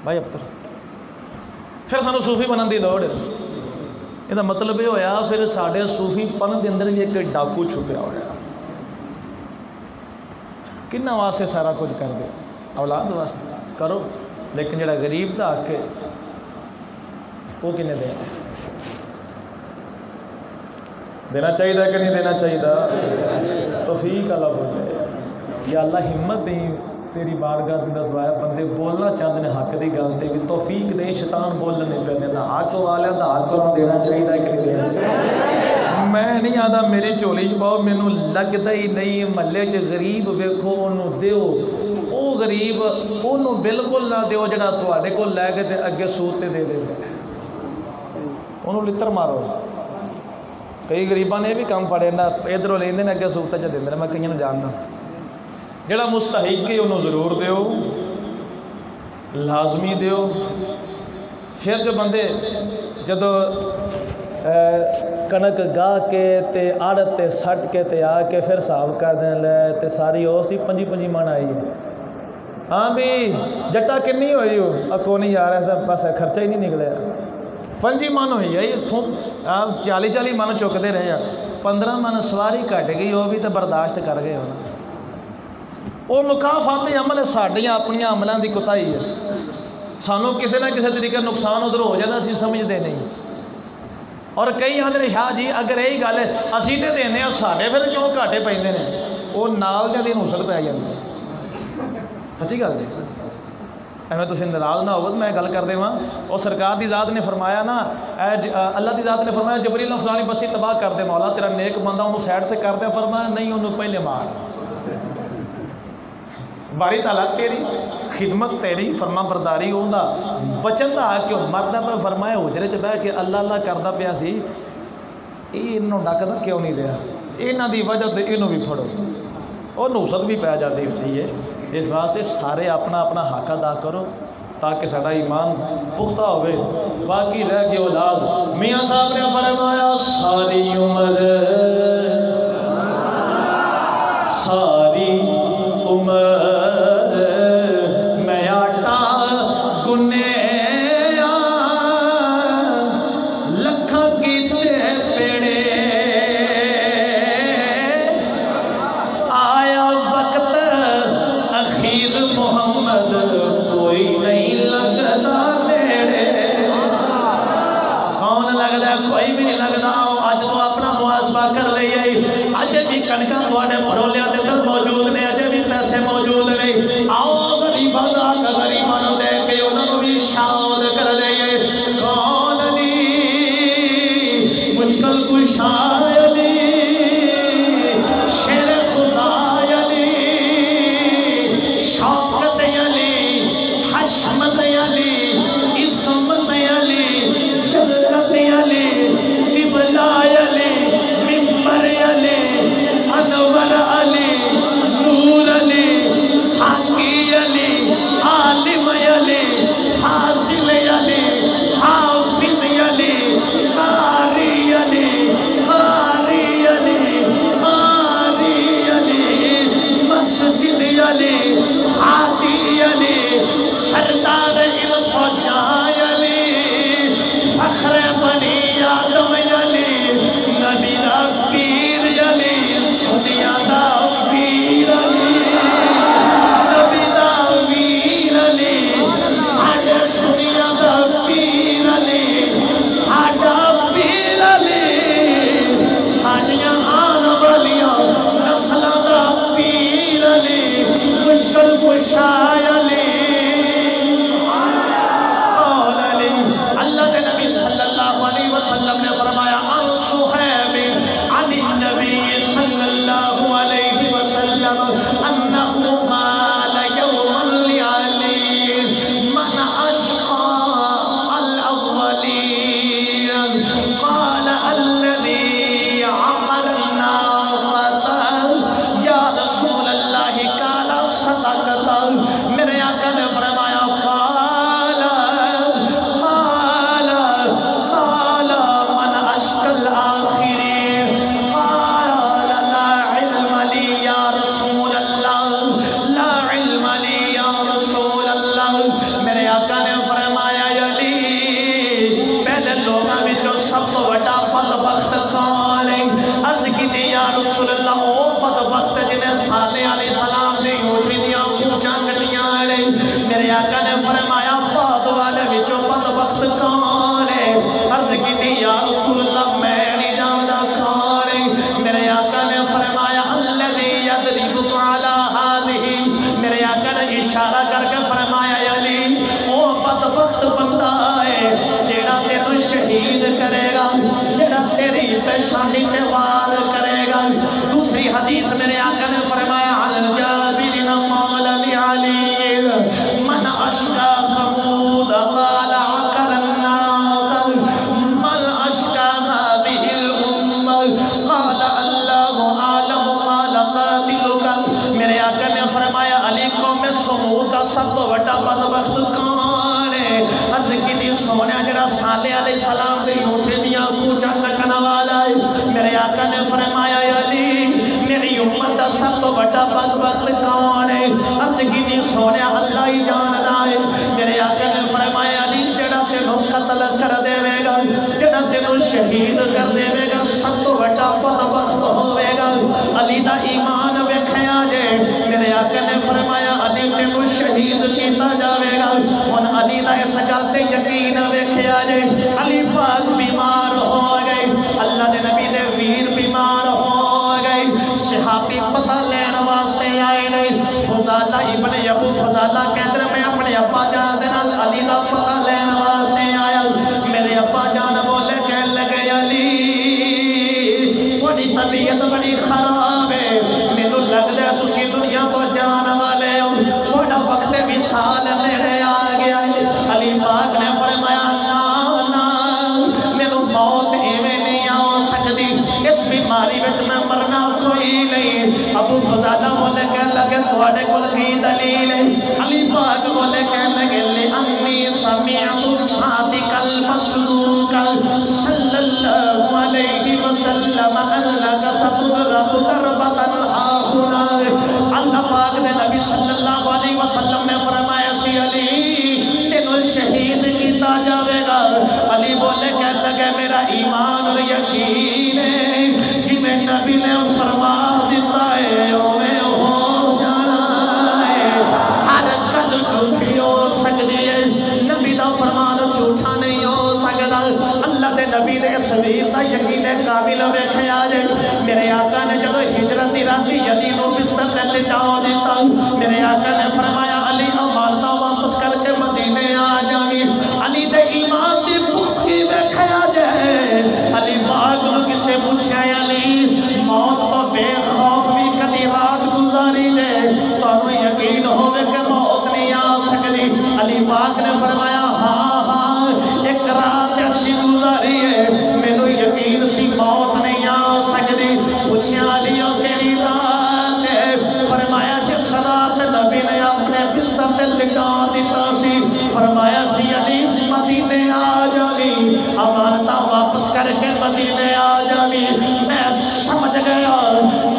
بھائی ابتر پھر سانو صوفی بننے کی لوڑ یہ مطلب یہ ہویا پھر سارے صوفی پن کے اندر بھی ایک ڈاکو چھپیا ہوا کنہ واسطے سارا کچھ کر دے اولاد واسطے کرو لیکن جڑا غریب دا حق ہے وہ کنے دینا چاہیے کہ نہیں دینا چاہیے توفیق اللہ بولے یا اللہ ہمت دیں تیری بارگاہ دی دعا ہے بندے بولنا چاہتے ہیں حق دی گل تے بھی توفیق دے شیطان بولنے نہیں پہ دینا حق والے دا حق انہوں دینا چاہیے کہ نہیں دینا میں نہیں آتا میری چولی چ پاؤ مینوں لگتا ہی نہیں محلے چ غریب ویکھو انہوں دیو وہ غریب انہوں بالکل نہ دیو جڑا تواڈے کول لے کے تے اگے سود تے دے دے انہوں لتر مارو کئی غریباں نے بھی کام پڑے نہ ادھروں لیندے نے اگے سود تے دے دے میں کئیاں نوں جاننا جڑا مستحق ہے انہوں ضرور دیو لازمی دیو پھر جو بندے جدو کنک گاہ کے تے آڑت تے سٹ کے تے آ کے پھر حساب کر دیں لے تے ساری اس دی 5 من آئی ہاں بھی جٹا کنی ہوئی ہو اکو نہیں یار ایسا بس خرچہ ہی نہیں نکلے 5 من ہوئی ہے 40 من چکتے رہے 15 من سواری کٹ گئی وہ بھی تو برداشت کر گئے ہونا وہ مکافاتی عمل ساڈیاں اپنی عملوں کی کوتاہی ہے سانوں کسی نہ کسی طریقے نقصان ادھر ہو جاتا اسی سمجھتے نہیں اور کئی آدھے شاہ جی اگر یہی گل ہے اسی تو دینے سارے پھر کیوں گھاٹے پہ وہ نال دی نوسط پی جاتی سچی گل جی ایویں تسی ناراض نہ ہو میں گل کر دے وہ سرکار دی ذات نے فرمایا نا اللہ دی ذات نے فرمایا جبریل فلانی بستی تباہ کر دے مولا تیرا نیک بندہ انہوں سائڈ سے کر دے فرمایا نہیں انہوں پہلے مار باری تعالیٰ تیری خدمت تیری فرما برداری ہوندا بچن دا کیوں مردا پہ فرمایا حجرے چ بہ کے اللہ اللہ کردا پیا سی انہوں ڈکدا کیوں نہیں رہا انہاں دی وجہ تے انہوں بھی پھڑو اور نوسط بھی پی جاتی ہوتی ہے اس واسطے سارے اپنا اپنا حق ادا کرو تاکہ سارا ایمان پختہ ہوئے باقی رہ کے اولاد میاں صاحب نے فرمایا ساری عمر میں آٹا گنے لکھا کیتے پیڑے آیا وقت اخیر محمد کوئی نہیں لگتا نیڑے کون لگتا کوئی بھی نہیں لگتا آج تو اپنا محاسبہ کر لئی اجے بھی کنکا تواڈے پرولیاں دے اندر موجود نے اجے بھی پیسے موجود نہیں آؤ غریباں دا غریباں نوں دے کے انہاں نوں بھی شاد کر دئیے کون علی مشکل کشا علی شیر خدا علی شوکت علی حشمت علی عصمت علی جلت علی قبلہ علی منبر علی انور علی نور علی ساتھ تیری پیشانی پہ وار کرے گا۔ دوسری حدیث میرے آقا نے فرمایا عن جابر قال لعلی من اشکا ثمود قال عقل الناس من اشکا هذه الامة قال اللہ عالم قال قاتلک۔ میرے آقا نے فرمایا علی قوم سمود کا سب تو بڑا بدبخت کون ہے؟ عرض کی سونے جڑا صالح علیہ السلام دے لوٹے دیا کوچا کٹنا والا ہے۔ میرے آقا نے فرمایا علی میری امت کا سب تو بڑا بدبخت کون ہے؟ عرض کی سونے اللہ ہی جانتا ہے۔ میرے آقا نے فرمایا علی جڑا تینوں قتل کر دے گا، جڑا تینوں شہید کر دے گا، سب تو بڑا بدبخت ہوئے گا۔ علی دا ایمان ویکھیا جے۔ میرے آقا نے فرمایا علی تینوں شہید کیتا جاوے گا۔ ان علی دا اس گل تے یقین ویکھیا جے۔ علی پاک بیمار ہو گئے، اللہ دے نبی دے ویر بیمار ہو گئے۔ صحابی پتہ لین واسطے آئے نہیں۔ فضالہ ابن ابو فضالہ کہتے ہیں میں اپنے ابا جان دے نال علی دا پتہ لین واسطے آیا۔ میرے ابا جان بولے کہنے لگے علی تھوڑی طبیعت بڑی خراب ہے، مینوں لگدا ہے تسی دنیا تو جان والے ہو، تھوڑا وقت وصال نیڑے آ گیا ہے۔ علی پاک نے فرمایا موت ایویں نہیں آ سکتی، اس بیماری وچ میں مرنا کوئی نہیں۔ ابو فضالہ بولے کہنے لگے تواڈے کول کی دلیل ہے؟ علی پاک بولے کہنے لگے لانی سمعت الصادق المصدوق صلی اللہ علیہ وسلم انک ستدرک کربۃ ہاہنا۔ اللہ پاک نے نبی صلی اللہ علیہ وسلم نے فرمایا سی علی تینوں شہید کیتا جاوے گا۔ علی بولے کہنے لگے میرا ایمان اور یقین ہے جی میں نبی نے فرما دیتا ہے اویں ہو جانا ہے۔ ہر گل جھوٹی ہو سکتی ہے، نبی دا فرمان جھوٹا نہیں ہو سکتا۔ اللہ دے نبی دے سویر دا یقین کامل ویکھیا جے۔ میرے آقا نے جدو ہجرت دی رات یزید نو بستر تے لٹا دیتا، میرے آقا نے فرمایا علی امانتاں واپس کر کے مدینے آ جاویں۔ علی دے ایمان دی پختگی ویکھیا جے۔ علی پاک نو کسے پوچھیا علی موت تو بے خوف بھی کدی رات گزاری دے تانوں یقین ہوے کہ موت نہیں آ سکتی؟ علی پاک نے فرمایا ہاں ہاں ایک رات ایسی گزاری ہے مینوں یقین سی موت نہیں آ سکتی۔ پوچھیا علی او کیڑی رات ہے؟ فرمایا جس رات نبی نے اپنے بستر سے لٹا دیتا سی، فرمایا سی علی مدینے آ جاویں، امانتاں واپس کر کے مدینے آ جاویں۔ میں سمجھ گیا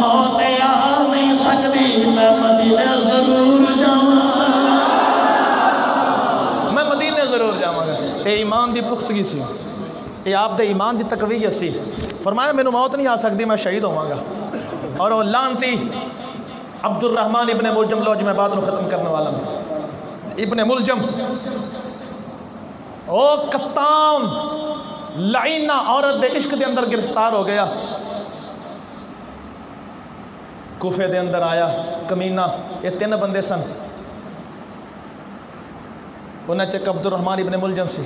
موت آ نہیں سکتی، میں مدینے ضرور جاواں، میں مدینے ضرور جاواں گا۔ اے ایمان دی پختگی سی، اے آپ دے ایمان دی تقویت سی۔ فرمایا مینوں موت نہیں آ سکتی، میں شہید ہوواں گا۔ اور وہ لعنتی عبد الرحمن ابن ملجم، لو جو میں بعد میں ختم کرنے والا ہوں، ابن ملجم او کتام لعینہ عورت دے عشق دے اندر گرفتار ہو گیا، کوفے دے اندر آیا کمینہ۔ یہ 3 بندے سن، انہیں چک عبد الرحمن ابن ملجم سی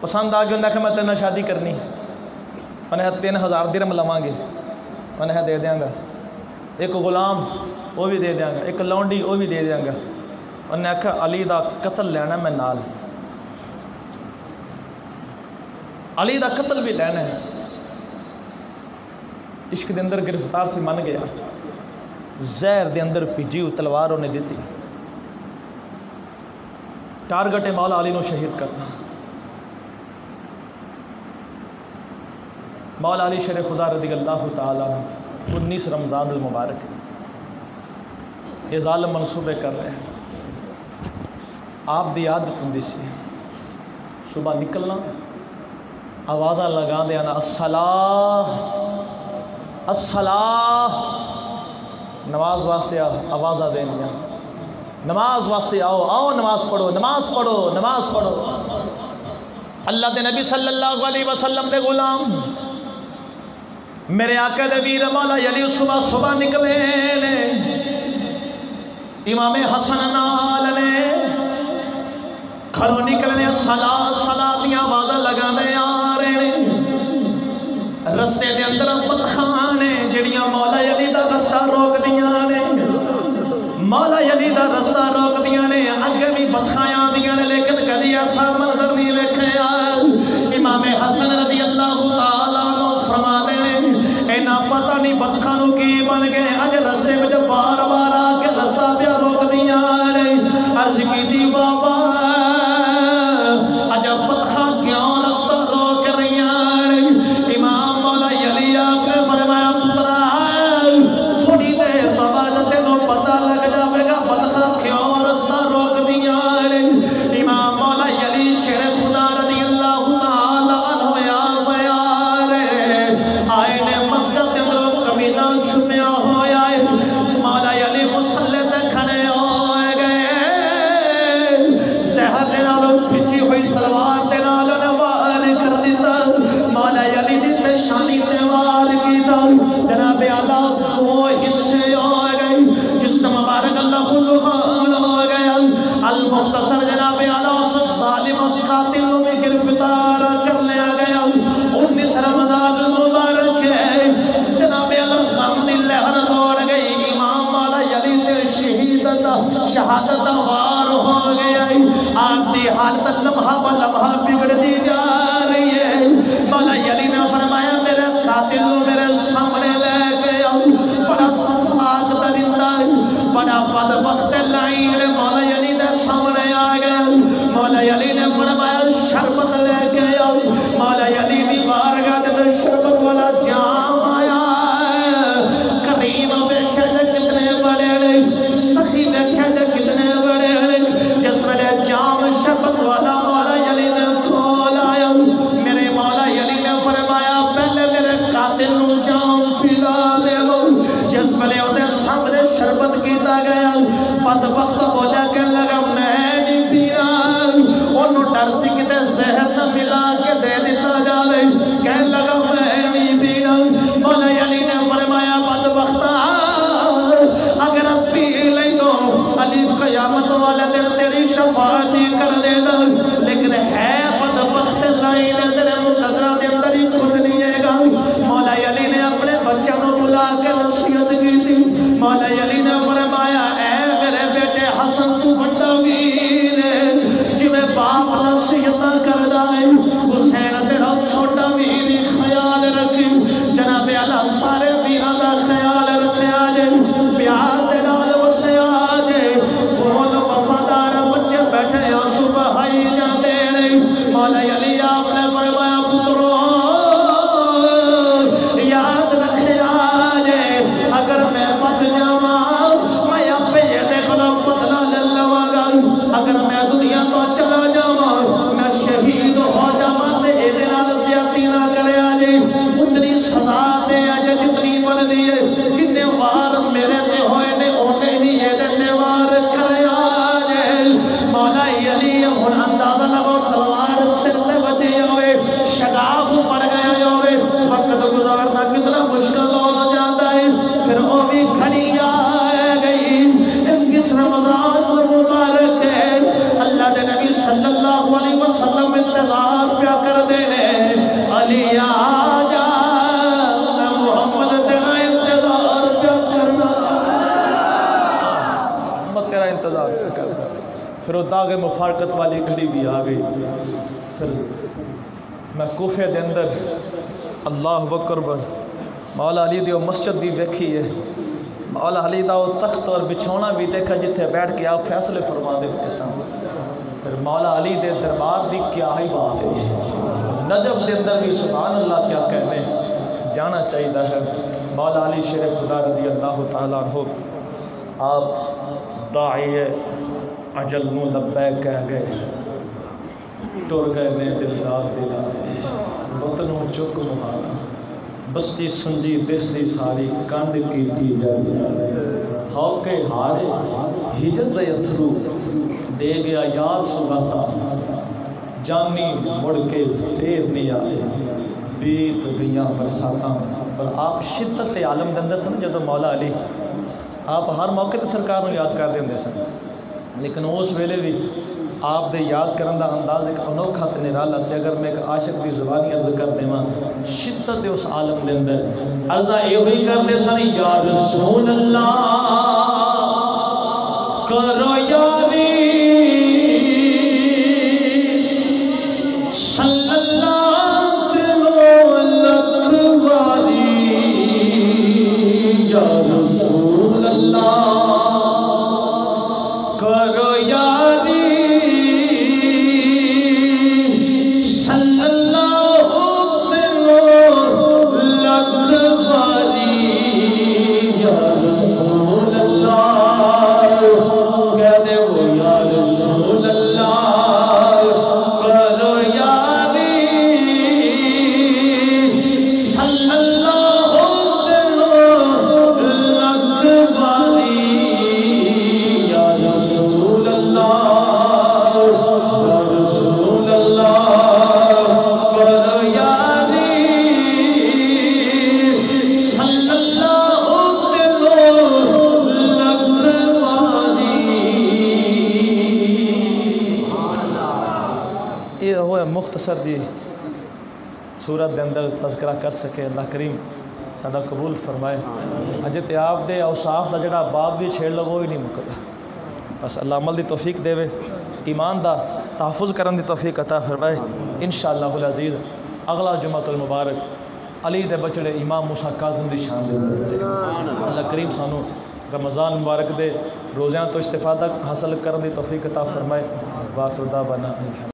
پسند آ گیا، انہیں کہ میں تیرے شادی کرنی، انہیں 3000 درہم لواں گے، انہیں دے دیاں گا، ایک غلام وہ بھی دے دیاں گا، ایک لونڈی وہ بھی دے دیاں گا۔ انہیں کہا علی دا قتل لینا میں نال، علی دا قتل بھی لینا ہے۔ عشق دے اندر گرفتار سے من گیا، زہر دے اندر پیجی تلوار انہیں دیتی، ٹارگٹ مولا علی نو شہید کرنا۔ مولا علی شیر خدا رضی اللہ تعالیٰ 19 رمضان المبارک یہ ظالم منصوبے کر رہے ہیں۔ آپ دی عادت ہوندی سی صبح نکلنا، آوازاں لگا دینا الصلاۃ الصلاۃ، نماز واسطے آوازاں دینیاں، نماز واسطے آؤ آؤ نماز پڑھو نماز پڑھو نماز پڑھو۔ اللہ دے نبی صلی اللہ علیہ وسلم دے غلام میرے آقا دے ویر مولا علی صبح صبح نکلے نے، امام حسن نال نے گھروں نکلنے صلاۃ صلاۃ دیاں آوازاں لگا دے آ رہے رستے دے اندر بدخاں نے جڑیاں مولا علی دا رستہ روک دیاں نے، مولا علی دا رستہ روک دیاں نے، اگے بھی بدخاں آندیاں نے لیکن کدی ایسا منظر نہیں ویکھیا۔ امام حسن رضی اللہ تعالیٰ عنہ فرما دے اینا پتہ نہیں بدخاں نو کی بن گئے، اج رستے وچ بار بار آ کے رستہ پیا روک دیاں نے۔ عرض کیتی بابا اج بدخاں کیوں رستہ روک رہیاں نے؟ امام مولا علی آپ نے فرمایا پترا تھوڑی دیر تو بعد تینوں پتہ لگ جاوے گا بدخاں کیوں رستہ روک دیاں نے۔ امام مولا علی شیر خدا رضی اللہ تعالیٰ عنہ آئے نے مسجد کے اندر کمینہ چھپیا ہویا ہے، مولا علی مسلح تے کھڑے ہوئے گئے، زہر دے نالوں کھچی ہوئی تلوار دے نالوں نے وار کر دیتا، مولا علی دی پیشانی تے وار کیتا، جناب اعلیٰ دو حصے ہو گئے، جسم مبارک اللہ لغان ہو گیا، المختصر جناب اعلیٰ اس ظالم قاتل میں گرفتار کر لیا گیا۔ 19 رمضان المبارک ہے، جناب اعلیٰ غم دی لہر دوڑ گئی، امام مولا علی تے شہادت وار ہو گیا، آپ دی حالت لمحہ ب لمحہ بگڑ دی جا رہی ہے۔ مولا علی نے فرمایا میرے قاتل میرے سامنے لے گیا، بڑا صفاق درندہ بڑا بدبخت لعین مولا علی دے سامنے آ گیا، مولا علی نے فرمایا شربت لے کے آؤ، مولا علی دی بارگاہ دے شربت والا جام آیا، کریم ویکھے دے کتنے بڑے نے، سخی ویکھے دے کتنے بڑے نے، جس ویلے جام شربت والا مولا علی نے کھول آیا، میرے مولا علی نے فرمایا پہلے میرے قاتل نو جام پلا دے لو، جس ویلے اودے سامنے شربت کیتا گیا، بدبخت بولیا کہ لگا میں نہیں پینا، انہوں ڈر سی کسے زہر نہ ملا کے دے دیتا جاوے، کہنے لگا میں نہیں پینا، مولا علی نے فرمایا بدبختا اگر اب پی لیں گو علی قیامت والے دن تیری شفاعتی کر دے دا، لیکن ہے بدبخت لائن تیرے مقدرہ دے اندر ہی کھٹ نہیں جائے گا۔ مولا علی نے اپنے بچوں کو بلا کے نصیحت کی تھی، مولا علی نے فرمایا اے میرے بیٹے حسن تو بڑا ویر ہے، جی میں باپ نصیحت کر دائیں، حسین تیرا چھوٹا ویری خیال رکھی، جناب اعلیٰ سارے ویران دا خیال رکھے آجے، پیار دے نال وسے آجے، بول وفادار بچے بیٹھے اور صبح ہی جاندے نہیں۔ مولا علی آپ نے فرمایا پترو یاد رکھے آجے، اگر میں بچ جاواں میں اپنے یہ دیکھ لو بدلہ لے لواں گا، اگر میں دنیا تو چلا جاواں میں شہید ہو جاواں تے اے دے نال زیادتی نہ کرے آجے، اتنی سزا دے آجے جتنی بن دیئے، جتنے وار میرے تے ہوئے نے اونے ہی اے دے تے وار کرے آجے۔ مولا علی ہن اندازہ لگو تلوار سر تے بجی ہوئے، شگاف پڑ گیا ہوئے، وقت گزارنا کتنا مشکل ہو جاتا ہے، پھر وہ بھی گھڑی آئے گئی، 21 رمضان المبارک ہے، اللہ دے نبی صلی اللہ علیہ وسلم انتظار پیا کر دے علی آجا میں محمد تیرا انتظار پیا کرنا، محمد تیرا انتظار پیا کرنا۔ پھر وہ داغ مفارقت والی گھڑی بھی آ گئی، پھر میں کوفے دے اندر اللہ اکبر مولا علی دی مسجد بھی دیکھی ہے، مولا علی دا تخت اور بچھونا بھی دیکھا جتھے بیٹھ کے آپ فیصلے فرما دے سن، پھر مولا علی دے دربار دی کیا ہی بات ہے، نجف دے اندر بھی سبحان اللہ کیا کہنے جانا چاہیے ہے۔ مولا علی شیر خدا رضی اللہ تعالیٰ عنہ آپ داعی اجل نو لبیک کہہ گئے، ٹر گئے میں دلدار دلا وطنوں چک مہانا، بستی سنجی دستی ساری کاند کی تھی جالی، ہوکے ہارے ہجت دے اتھرو دے گیا یار سگاتا، جانی مڑ کے پھر نہیں آئے، بیت گیاں برساتاں، پر آپ شدت عالم دے اندر سن جدو مولا علی آپ ہر موقع تے سرکار نو یاد کر دے سن، لیکن اس ویلے بھی آپ دے یاد کرن دا انداز ایک انوکھا تے نرالا سے اگر میں ایک عاشق دی زبانی عرض کر دیواں شدت دے اس عالم دے اندر عرضاں ایہو ہی کرنے سن یا رسول اللہ کرو یاری صلی اللہ لکھ واری یا رسول اللہ کرو یاری صلی اللہ لکھ واری یا رسول اللہ کہہ دے وہ یا رسول اللہ کرو یاری صلی اللہ لکھ واری یا رسول اللہ کرو یاری صلی اللہ لکھ واری۔ یہ ہوئے مختصر دی صورت دے اندر تذکرہ کر سکے اللہ کریم ساڈا قبول فرمائے۔ اجے تے آپ دے اوصاف دا جڑا باب بھی چھیڑ لو وہ ہی نہیں مکدا، بس اللہ عمل دی توفیق دے ایمان دا تحفظ کرن دی توفیق عطا فرمائے انشاءاللہ العزیز۔ اگلا جمعۃ المبارک علی دے بچڑے امام موسیٰ کاظم دی شان دے اندر اللہ کریم سانو رمضان مبارک دے روزیاں تو استفادہ حاصل کرن دی توفیق عطا فرمائے۔ واخر دعوانا